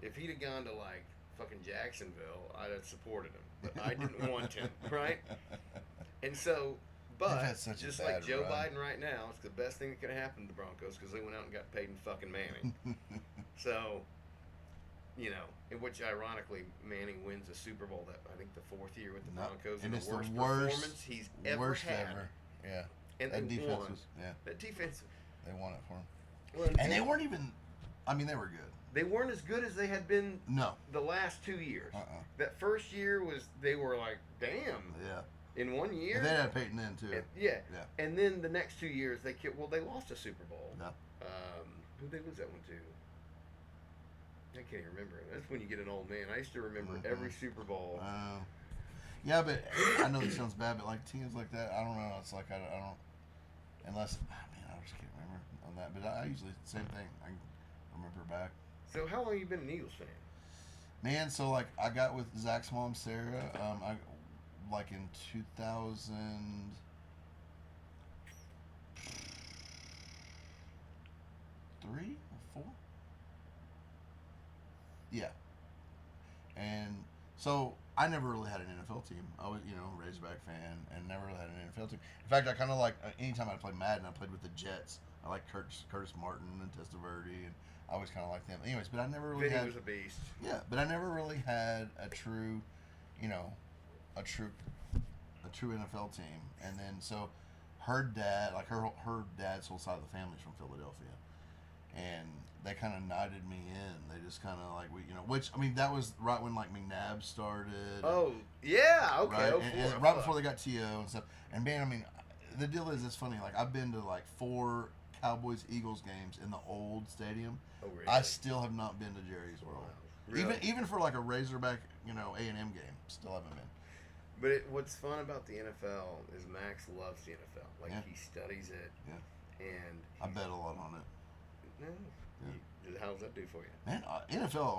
If he'd have gone to like fucking Jacksonville, I'd have supported him, but I didn't want him, right? And so, but just like Joe Biden right now, it's the best thing that could happen to the Broncos because they went out and got Peyton fucking Manning. So, you know, in which ironically Manning wins a Super Bowl that I think the fourth year with the Broncos, and the it's worst the worst performance he's ever had. Yeah. And that they defense won. That defense. They won it for him. Well, and they weren't even. I mean, they were good. They weren't as good as they had been. The last 2 years. That first year they were like, damn. Yeah. In 1 year. And they had Peyton then too. Yeah. And then the next 2 years they lost a Super Bowl. Yeah. Who'd they lose that one to? I can't even remember. That's when you get an old man. I used to remember every Super Bowl. Yeah, but I know this sounds bad, but like teams like that, I don't know. It's like I don't, unless I just can't remember on that. But I usually same thing. I remember back. So how long have you been an Eagles fan? Man, so like I got with Zach's mom Sarah. I like in 2003 or 4. Yeah. And so I never really had an NFL team. I was, Razorback fan and never really had an NFL team. In fact, I kind of like, anytime I played Madden, I played with the Jets. I like Curtis Martin and Testaverde, and I always kind of liked them. Anyways, but I never really Vinny was a beast. Yeah, but I never really had a true, a true NFL team. And then, so her dad, like her dad's whole side of the family's from Philadelphia. And they kind of knighted me in. They just kind of like which I mean that was right when like McNabb started. Oh yeah, okay. Right, and right before they got T.O. and stuff. And man, I mean, the deal is it's funny. Like I've been to like 4 Cowboys Eagles games in the old stadium. Oh really? I still have not been to Jerry's World. Wow. Really? Even for like a Razorback, A&M game, still haven't been. But what's fun about the NFL is Max loves the NFL. Like he studies it. Yeah. And I bet a lot on it. No. Yeah. How does that do for you? Man, NFL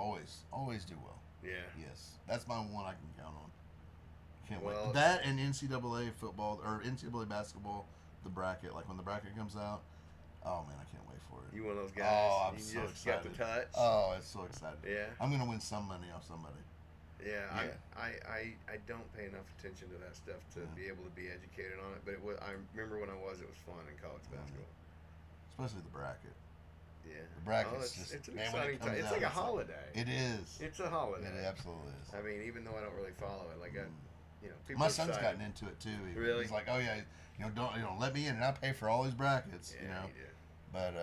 always do well. Yeah. Yes, that's my one I can count on. Can't Well, wait. That and NCAA football or NCAA basketball, the bracket. Like when the bracket comes out, oh man, I can't wait for it. You one of those guys? Oh, I'm you so just excited. got the touch. Oh, it's so exciting. Yeah. I'm gonna win some money off somebody. Yeah. I don't pay enough attention to that stuff to be able to be educated on it. But I remember when it was fun in college basketball. Especially the bracket. Yeah. The bracket's it's an man, exciting time. It's like a holiday. It is. It's a holiday. It absolutely is. I mean, even though I don't really follow it, like people my are son's excited. gotten into it too. Really? He's like, oh yeah, don't let me in, and I pay for all these brackets. Yeah, he did. But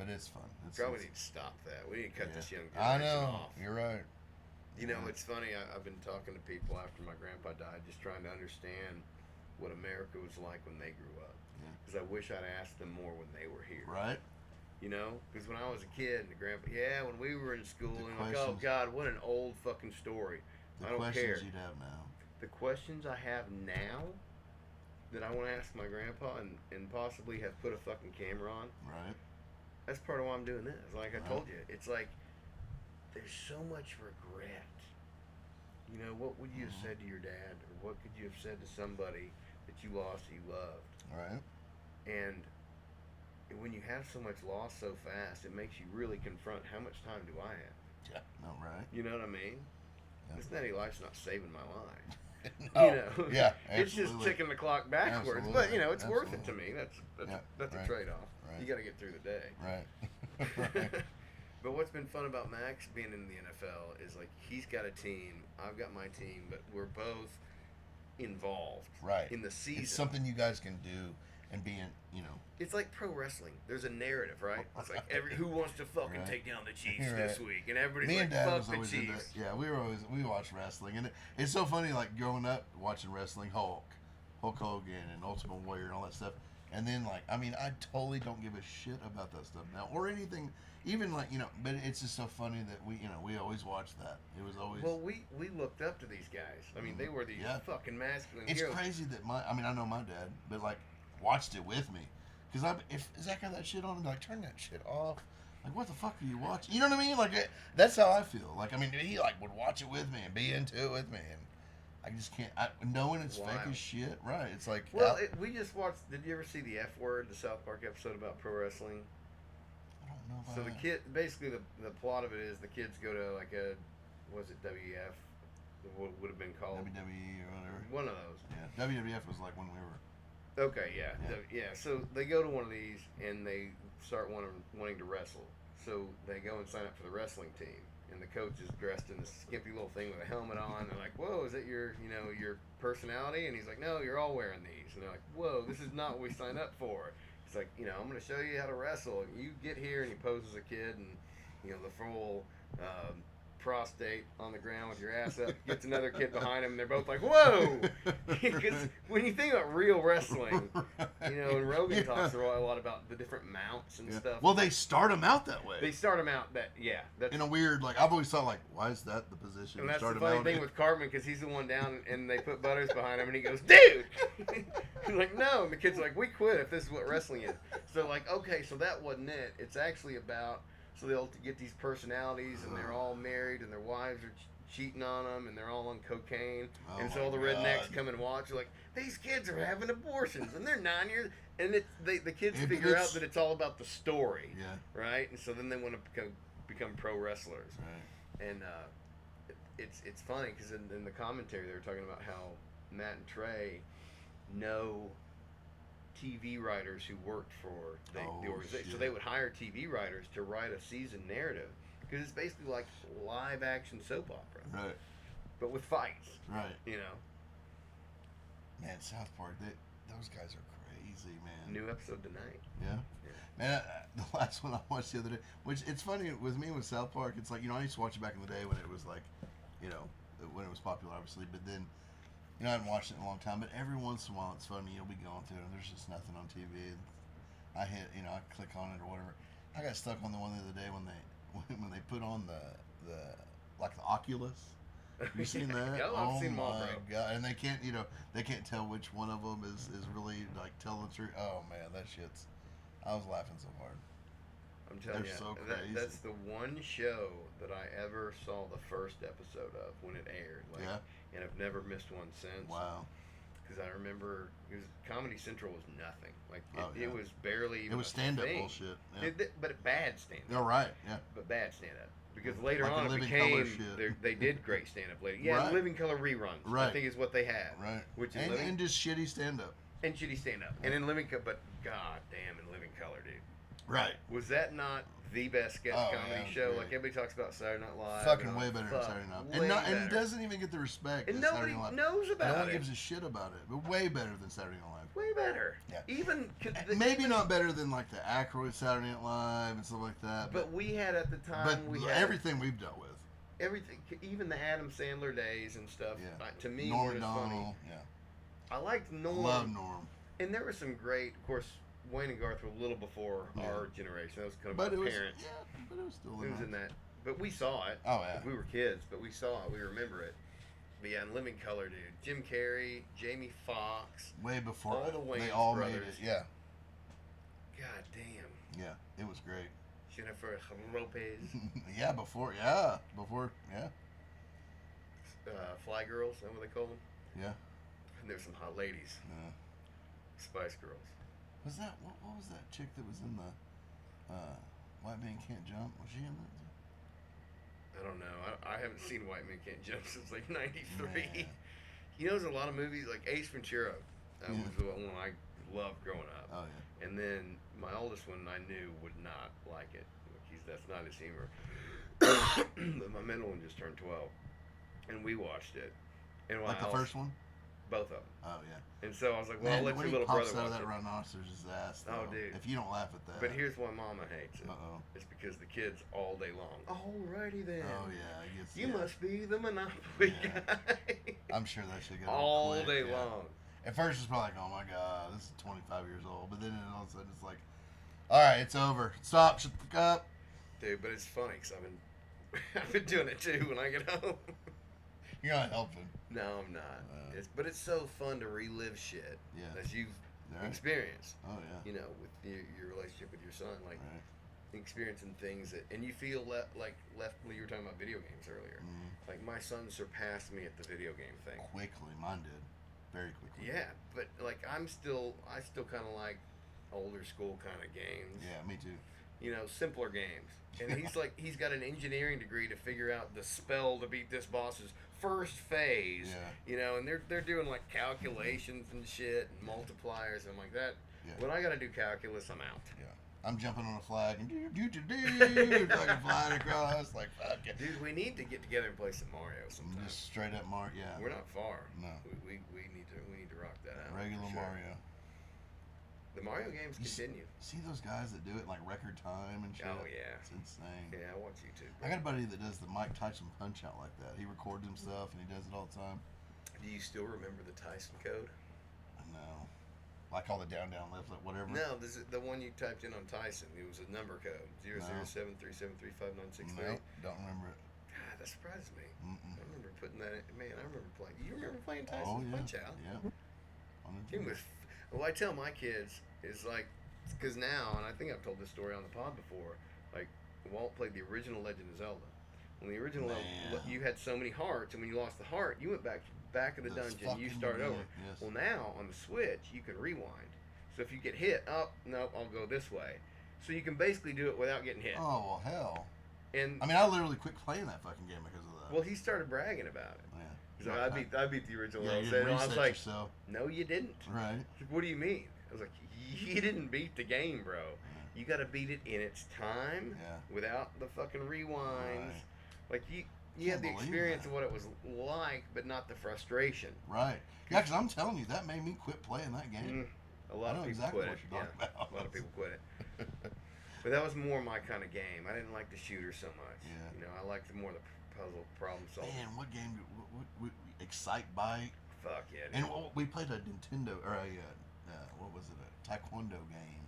it's fun. Probably need to stop that. We need to cut this young I generation know. off. You're right. It's funny. I've been talking to people after my grandpa died, just trying to understand what America was like when they grew up. Because I wish I'd asked them more when they were here. Right. Because when I was a kid, and the grandpa, when we were in school, The and like, oh God, what an old fucking story. I don't care. The questions you'd have now. The questions I have now that I want to ask my grandpa and possibly have put a fucking camera on. Right. That's part of why I'm doing this. Like I told you, it's like there's so much regret. What would you have said to your dad, or what could you have said to somebody that you lost that you loved? Right. And when you have so much loss so fast, it makes you really confront how much time do I have? Yeah. No. Right. You know what I mean? Yeah. This natty life's not saving my life. No. Yeah. It's just ticking the clock backwards. Absolutely. But it's worth it to me. That's right. a trade-off. Right. You got to get through the day. Right. Right. But what's been fun about Max being in the NFL is like he's got a team, I've got my team, but we're both involved. Right. In the season. It's something you guys can do, and being, you know. It's like pro wrestling. There's a narrative, right? It's like who wants to fucking Right. take down the Chiefs Right. this week, and everybody's Me like, and Dad fuck was the always into Chiefs. Yeah, we watched wrestling, and it's so funny. Like growing up watching wrestling, Hulk Hogan, and Ultimate Warrior, and all that stuff. And then like, I mean, I totally don't give a shit about that stuff now, or anything. Even like, you know, but it's just so funny that we always watched that. It was always. Well, we looked up to these guys. I mean, they were these fucking masculine It's heroes. crazy that I mean, I know my dad, but like watched it with me, because if Zach had that shit on, I'd be like, turn that shit off. Like, what the fuck are you watching? You know what I mean? Like, that's how I feel. Like, I mean, he like would watch it with me and be into it with me, and I just can't. Knowing it's fake as shit, right? It's like, well, we just watched. Did you ever see the F Word, the South Park episode about pro wrestling? I don't know. If So the kid, basically, the plot of it is the kids go to like was it WF? What would have been called WWE or whatever. one of those. Yeah, WWF was like when we were. Okay, yeah. So they go to one of these and they start wanting to wrestle. So they go and sign up for the wrestling team, and the coach is dressed in this skimpy little thing with a helmet on. They're like, "Whoa, is that your personality?" And he's like, "No, you're all wearing these." And they're like, "Whoa, this is not what we signed up for." It's like, I'm going to show you how to wrestle. You get here, and he poses a kid, and the full prostate on the ground with your ass up, gets another kid behind him, and they're both like, whoa! Because when you think about real wrestling, and Rogan talks a lot about the different mounts and stuff. Well, they start them out that way. They start them out that's in a weird, like, I've always thought, like, why is that the position? And that's the start funny thing with Cartman, because he's the one down, and they put Butters behind him, and he goes, dude! He's like, no. And the kid's like, we quit if this is what wrestling is. So, like, okay, so that wasn't it. It's actually about... So they'll get these personalities, and they're all married, and their wives are cheating on them, and they're all on cocaine. And so all the rednecks come and watch. They're like, these kids are having abortions, and they're 9 years. And the kids figure out that it's all about the story, right? And so then they want to become pro wrestlers. Right. And it's funny because in the commentary they were talking about how Matt and Trey know TV writers who worked for the organization. Shit. So they would hire TV writers to write a season narrative because it's basically like live action soap opera. Right. But with fights. Right. Man, South Park, those guys are crazy, man. New episode tonight. Yeah. Man, the last one I watched the other day, which it's funny with me with South Park, it's like, I used to watch it back in the day when it was like, when it was popular, obviously, but then, I haven't watched it in a long time, but every once in a while it's funny. You'll be going through it, and there's just nothing on TV. And I hit, I click on it or whatever. I got stuck on the one the other day when they put on the Oculus. Have you seen that? Yeah, I've seen them all, my bro. God! And they can't tell which one of them is really like telling the truth. Oh man, that shit's. I was laughing so hard. I'm telling They're you, so crazy. that's the one show that I ever saw the first episode of when it aired. And I've never missed one since. Wow. Because I remember Comedy Central was nothing. It was barely even It was stand-up bullshit. Yeah. But bad stand-up. Oh, right. Yeah. But bad stand-up. Because later Like on the it Living Color became, shit. they did great stand-up later. Yeah, Right. Living Color reruns. Right. I think is what they had. Right. Which is and just shitty stand-up. and shitty stand-up. Yeah. And in Living Color, but god damn, in Living Color, dude. Right. Was that not the best sketch comedy show? Great. Like everybody talks about Saturday Night Live. Fucking way better than Saturday Night. And doesn't even get the respect. And that nobody Saturday Night Live. knows about No one it. gives a shit about it. But way better than Saturday Night Live. Way better. Yeah. Even Maybe not better than like the Aykroyd Saturday Night Live and stuff like that. But we had at the time. But we had everything we've dealt with. everything, even the Adam Sandler days and stuff. Yeah. To me, Norm were as funny. Macdonald. Yeah. I liked Norm. Love Norm. And there were some great, of course. Wayne and Garth were a little before our generation. That was kind of But our it was, parents. but it was still It was in that. But we saw it. Oh, yeah. We were kids, but we saw it. We remember it. But yeah, in Living Color, dude. Jim Carrey, Jamie Foxx. Way before all the Wayans they all brothers. made it. Yeah. God damn. Yeah. It was great. Jennifer Lopez. Yeah. Before. Yeah. Fly Girls, is that what they call them? Yeah. And there's some hot ladies. Yeah. Spice Girls. Was that what was that chick that was in the White Man Can't Jump? Was she in that? I don't know. I haven't seen White Men Can't Jump since like '93. Man. There's a lot of movies like Ace Ventura. That was the one I loved growing up. Oh yeah. And then my oldest one I knew would not like it. That's not his humor. But my middle one just turned 12, and we watched it. And Like the first one. both of them. Oh yeah. And so I was like, well, Man, I'll let when your he little pops brother out of watch that it. rhinoceros' ass, Oh, though, dude. if you don't laugh at that. But here's why Mama hates it. Uh-oh. It's because the kids all day long. Alrighty then. Oh yeah, I guess. You yeah. must be the Monopoly Yeah. guy. I'm sure that should get all quick, day yeah. long. At first, it's probably like, oh my god, this is 25 years old. But then all of a sudden, it's like, all right, it's over. Stop. Shut the fuck up. Dude, but it's funny because I've been doing it too when I get home. You're not helping. No, I'm not. But it's so fun to relive shit Yeah. that you've Right. experienced. Oh yeah. You know, with your relationship with your son, like Right. experiencing things that, and you feel like left. Well, you were talking about video games earlier. Mm-hmm. Like my son surpassed me at the video game thing. Quickly, mine did. Very quickly. Yeah, but like I still kind of like older school kind of games. Yeah, me too. You know, simpler games. And he's got an engineering degree to figure out the spell to beat this boss's first phase. Yeah. You know, and they're doing like calculations and shit and multipliers and like that. Yeah. When I got to do calculus, I'm out. Yeah. I'm jumping on a flag and do fucking flying across like fuck it. Dude, we need to get together and play some Mario sometime. Just straight up Mario. Yeah. We're not far. No. We need to rock that out. Regular for sure. Mario. The Mario games continue. See those guys that do it in like record time and shit? Oh yeah. It's insane. Yeah, I watch YouTube. I got a buddy that does the Mike Tyson punch out like that. He records himself and he does it all the time. Do you still remember the Tyson code? No. Like all the down, left, whatever. No, this is the one you typed in on Tyson. It was a number code 00737359963. No, don't remember it. God, that surprised me. Mm-mm. I remember putting that in. Man, I remember playing. You remember playing Oh Tyson's yeah. Punch Out? Yeah. It was. Well, I tell my kids is like, because now, and I think I've told this story on the pod before. Like, Walt played the original Legend of Zelda. When the original, you had so many hearts, and when you lost the heart, you went back of the dungeon. You started over. Yes. Well, now on the Switch, you can rewind. So if you get hit, nope, I'll go this way. So you can basically do it without getting hit. Oh well, hell. And I mean, I literally quit playing that fucking game because of that. well, he started bragging about it. Yeah. He's like, I beat the original. Yeah, you Zelda. didn't And I was reset like, yourself. no, you didn't. Right. He's like, what do you mean? I was like, you didn't beat the game, bro. You got to beat it in its time, without the fucking rewinds. Right. Like you had the experience of what it was like, but not the frustration. Right. Yeah, because I'm telling you, that made me quit playing that game. A lot of people exactly quit what it. you're talking about. A lot of people quit it. But that was more my kind of game. I didn't like the shooter so much. Yeah. You know, I liked more the puzzle problem solving. Man, what game? Excite Bike. Fuck yeah. Dude. And we played a Nintendo or what was it? A Taekwondo game.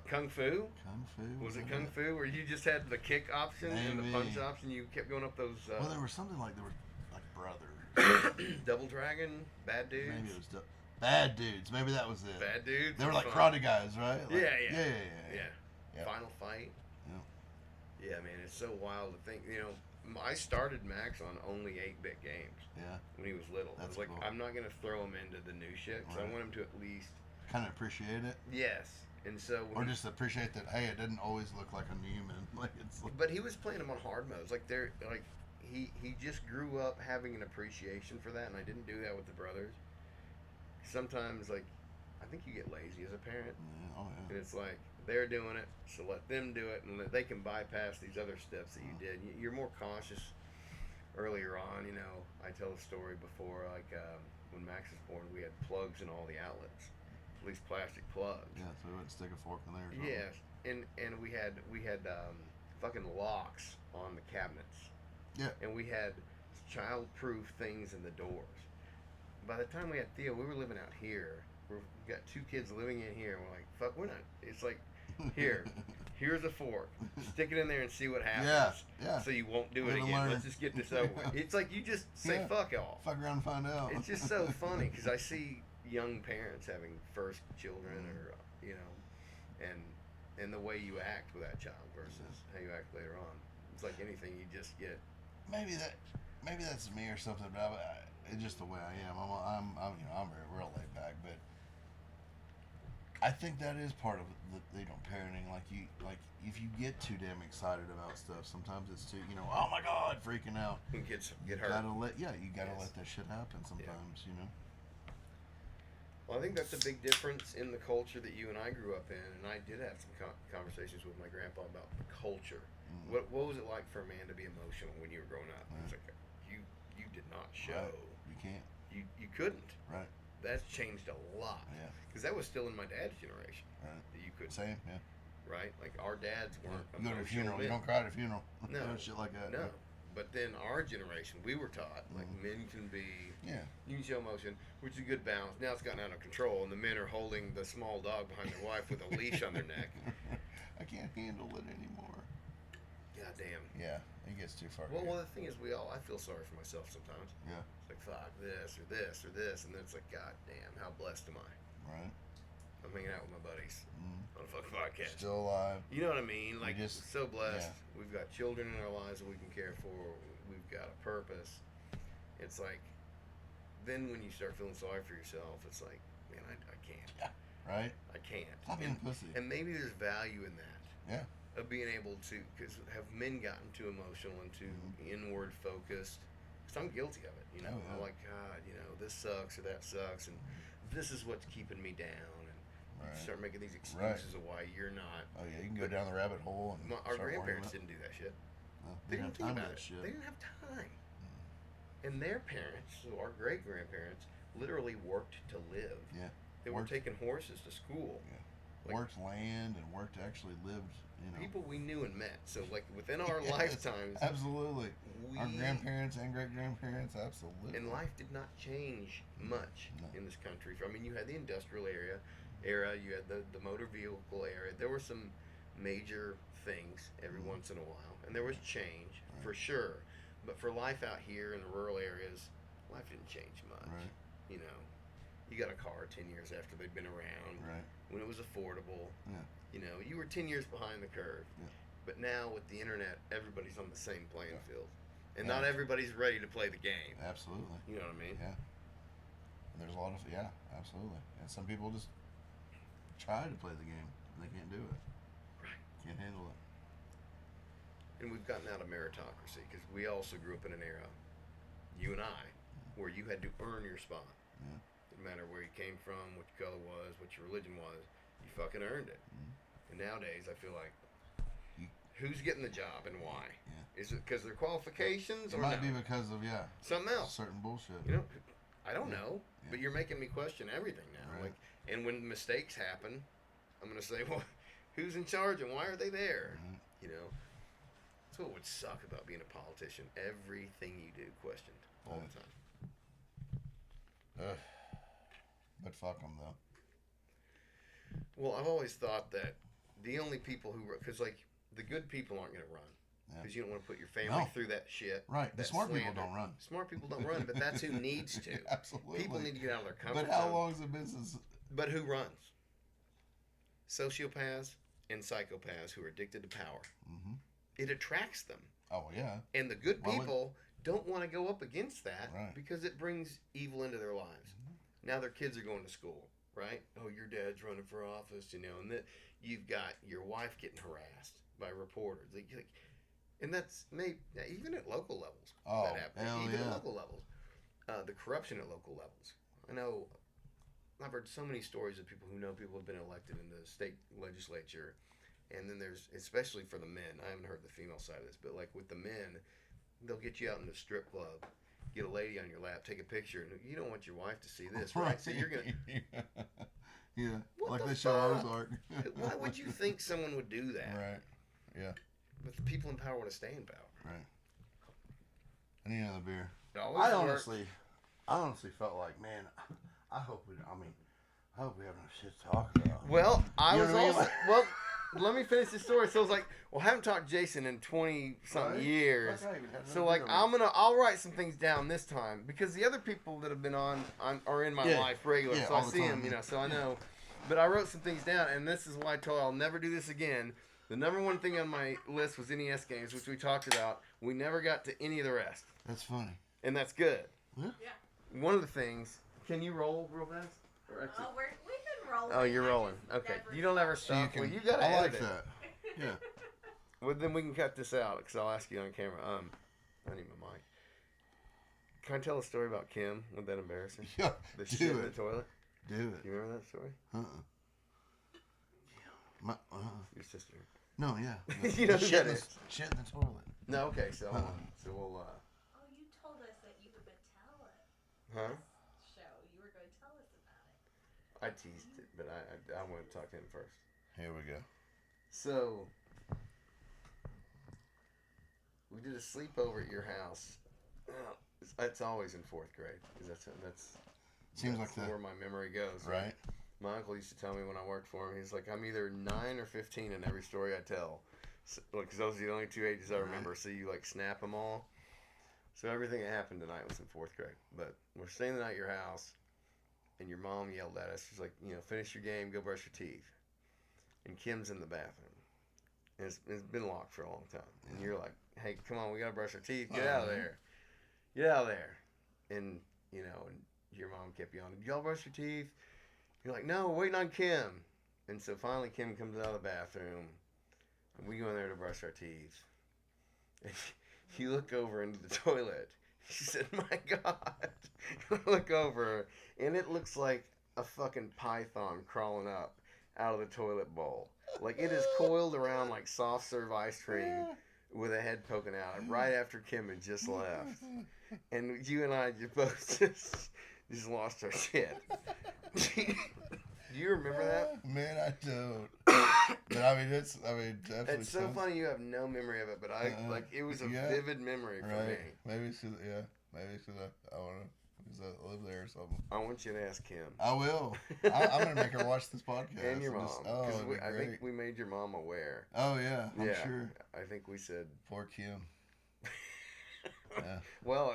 Kung Fu. Kung Fu. Was it Kung Fu where you just had the kick option and the punch Maybe. option? You kept going up those. Well, there was something like there were like brothers. Double Dragon, Bad Dudes. Maybe it was Bad Dudes. Maybe that was it. Bad Dudes. They were like fun. karate guys, right? Like, Yeah. Yeah. Final Fight. Yeah. Yeah, man, it's so wild to think. You know, I started Max on only 8-bit games. Yeah. When he was little, I That's was like, cool. I'm not gonna throw him into the new shit because I Right. want him to at least. Kind of appreciate it. Yes, and so. Or just appreciate that. Hey, it doesn't always look like a human. Like it's. Like, But he was playing them on hard modes. Like he just grew up having an appreciation for that, and I didn't do that with the brothers. Sometimes, like, I think you get lazy as a parent, yeah, oh and yeah. it's like they're doing it, so let them do it, and they can bypass these other steps that you did. You're more cautious earlier on. You know, I tell a story before, like when Max was born, we had plugs in all the outlets, at least plastic plugs. Yeah, so we wouldn't stick a fork in there. Or something. Yes, and we had fucking locks on the cabinets. Yeah. And we had child-proof things in the doors. By the time we had Theo, we were living out here. We've got 2 kids living in here, and we're like, fuck, we're not. It's like, here's a fork. Stick it in there and see what happens. Yeah. So you won't do it Live and again. learn. Let's just get this over with. It's like you just say fuck off. Fuck around and find out. It's just so funny because I see young parents having first children, or you know, and the way you act with that child versus how you act later on. It's like anything, you just get. Maybe that's me or something, but it's just the way I am. I'm very real laid back, but I think that is part of the parenting. Like if you get too damn excited about stuff, sometimes it's too oh my god, freaking out. And kids You get hurt. gotta let that shit happen sometimes. Well, I think that's a big difference in the culture that you and I grew up in, and I did have some conversations with my grandpa about the culture. Mm. What was it like for a man to be emotional when you were growing up? Right. It's like you did not show. Right. You can't. You couldn't. Right. That's changed a lot. Yeah. Because that was still in my dad's generation. Right. That you couldn't. Same. Yeah. Right? Like our dads weren't. You go to a emotional funeral. men. You don't cry at a funeral. No. Shit like that. No. But then our generation, we were taught like men can be. Yeah. You can show emotion, which is a good balance. Now it's gotten out of control, and the men are holding the small dog behind their wife with a leash on their neck. I can't handle it anymore. God damn. Yeah, it gets too far. Well, the thing is, I feel sorry for myself sometimes. Yeah. It's like, fuck this or this or this, and then it's like, God damn, how blessed am I? Right. I'm hanging out with my buddies on a fucking podcast. Still alive. You know what I mean? Like, just, so blessed. yeah. We've got children in our lives that we can care for. We've got a purpose. It's like, then when you start feeling sorry for yourself, it's like, man, I can't. Yeah. Right. I can't. Stop being pussy. And maybe there's value in that. Yeah. Of being able to, because have men gotten too emotional and too inward focused? Because I'm guilty of it. You know, I'm like, God, you know, this sucks or that sucks, and this is what's keeping me down. And you start making these excuses of why you're not. Oh yeah, you can go down the rabbit hole. And our grandparents didn't do that shit. No, They didn't think about it. shit. They didn't have time. And their parents, so our great grandparents, literally worked to live. Yeah. They were taking horses to school. Yeah. Like, Worked land and actually lived. You know. people we knew and met. So like within our Yes, lifetimes, absolutely. Our grandparents and great grandparents, absolutely. and life did not change much in this country. I mean, you had the industrial era, you had the motor vehicle era. There were some major things every once in a while, and there was change for sure. But for life out here in the rural areas, life didn't change much. Right. You know, you got a car 10 years after they'd been around. Right. When it was affordable. Yeah. You know, you were 10 years behind the curve. Yeah. But now with the internet, everybody's on the same playing field. And not everybody's ready to play the game. Absolutely. You know what I mean? Yeah. And there's a lot of absolutely. And some people just try to play the game and they can't do it. Right. Can't handle it. And we've gotten out of meritocracy because we also grew up in an era, you and I, where you had to earn your spot. Yeah. Didn't matter where you came from, what your color was, what your religion was, you fucking earned it. And nowadays, I feel like, who's getting the job and why? Yeah. Is it because of their qualifications It or might no? be because of something else? certain bullshit. You know, I don't know, Yeah. but you're making me question everything now. Right. Like, and when mistakes happen, I'm gonna say, well, who's in charge and why are they there? Right. You know, that's what would suck about being a politician. Everything you do questioned all the time. Ugh. But fuck them though. Well, I've always thought that the only people who, because like the good people aren't gonna run. Because you don't want to put your family through that shit. Right. The that smart people slander. don't run. Smart people don't run, but that's who needs to. Absolutely. People need to get out of their comfort But how zone. long has it been since? But who runs? Sociopaths and psychopaths who are addicted to power. Mm-hmm. It attracts them. Oh yeah. And the good Why would- people don't want to go up against that Right. because it brings evil into their lives. Now their kids are going to school, right? Oh, your dad's running for office, you know, and that you've got your wife getting harassed by reporters. Like, and that's even at local levels. Oh, that happens. hell Even yeah. at local levels. The corruption at local levels. I know I've heard so many stories of people who know people have been elected in the state legislature. And then there's, especially for the men, I haven't heard the female side of this, but like with the men, they'll get you out in the strip club, get a lady on your lap, take a picture, and you don't want your wife to see this, right? So you're going to... Yeah. What Like the they show fuck? Ozark. Why would you think someone would do that? Right. Yeah. But the people in power want to stay in power. Right. I need another beer. It always I works. honestly felt like, man, I hope we have enough shit to talk about. Well, I You was know what I mean? also... Well, let me finish the story. So I was like, well, I haven't talked to Jason in 20-something Right. years. Fuck, I even had So, another like, beer. I'll write some things down this time. Because the other people that have been on are in my Yeah. life regular. Yeah, so I all the see them, time. you know, so I know. But I wrote some things down, and this is why I told you I'll never do this again. The number one thing on my list was NES games, which we talked about. We never got to any of the rest. That's funny. And that's good. Yeah. One of the things... Can you roll real fast? Or exit? Oh, we've been rolling. Oh, you're I rolling. just Okay. never You don't ever stop. stop. Well, you gotta I like edit it. that. Yeah. Well, then we can cut this out because I'll ask you on camera. I need my mic. Can I tell a story about Kim? Wasn't that embarrassing? Yeah. The Do shit in the it. toilet. Do Do it. you remember that story? Your sister. No, yeah. You know who shit, that in is. the, shit in the toilet. No, okay. So, Uh-uh. so we'll. Oh, you told us that you would tell it. Huh? I teased it, but I want to talk to him first. Here we go. So, we did a sleepover at your house. It's always in 4th grade, because that's Seems like where my memory goes. Right. My uncle used to tell me when I worked for him, he's like, I'm either 9 or 15 in every story I tell. Because those are the only 2 ages I remember. So you like snap them all. So everything that happened tonight was in 4th grade. But we're staying the night at your house, and your mom yelled at us. She's like, finish your game, go brush your teeth. And Kim's in the bathroom. And it's been locked for a long time. And you're like, hey, come on, we got to brush our teeth. Get out of there. Get out of there. And, and your mom kept yelling, did y'all brush your teeth? You're like, no, we're waiting on Kim. And so finally Kim comes out of the bathroom. And we go in there to brush our teeth. And you look over into the toilet. She said, my God. I look over, and it looks like a fucking python crawling up out of the toilet bowl. Like, it is coiled around like soft serve ice cream with a head poking out right after Kim had just left. And you and I both just lost our shit. Do you remember that? Man, I don't. But I mean, definitely. It's so funny you have no memory of it, but it was a vivid memory for me. Maybe it's because I want to. Because I live there or something. I want you to ask Kim. I will. I'm gonna make her watch this podcast. And your mom. I great. think we made your mom aware. Oh yeah, I'm sure. I think we said poor Kim. Yeah. Well,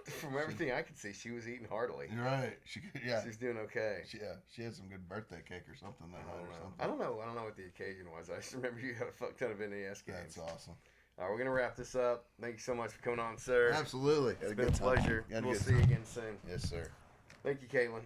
from everything I could see, she was eating heartily. You're right. She was doing okay. She had some good birthday cake or something that night or something. I don't know what the occasion was. I just remember you had a fuck ton of NES games. That's awesome. All right, we're gonna wrap this up. Thank you so much for coming on, sir. Absolutely. It's been a pleasure. We'll see you again soon. Yes, sir. Thank you, Caitlin.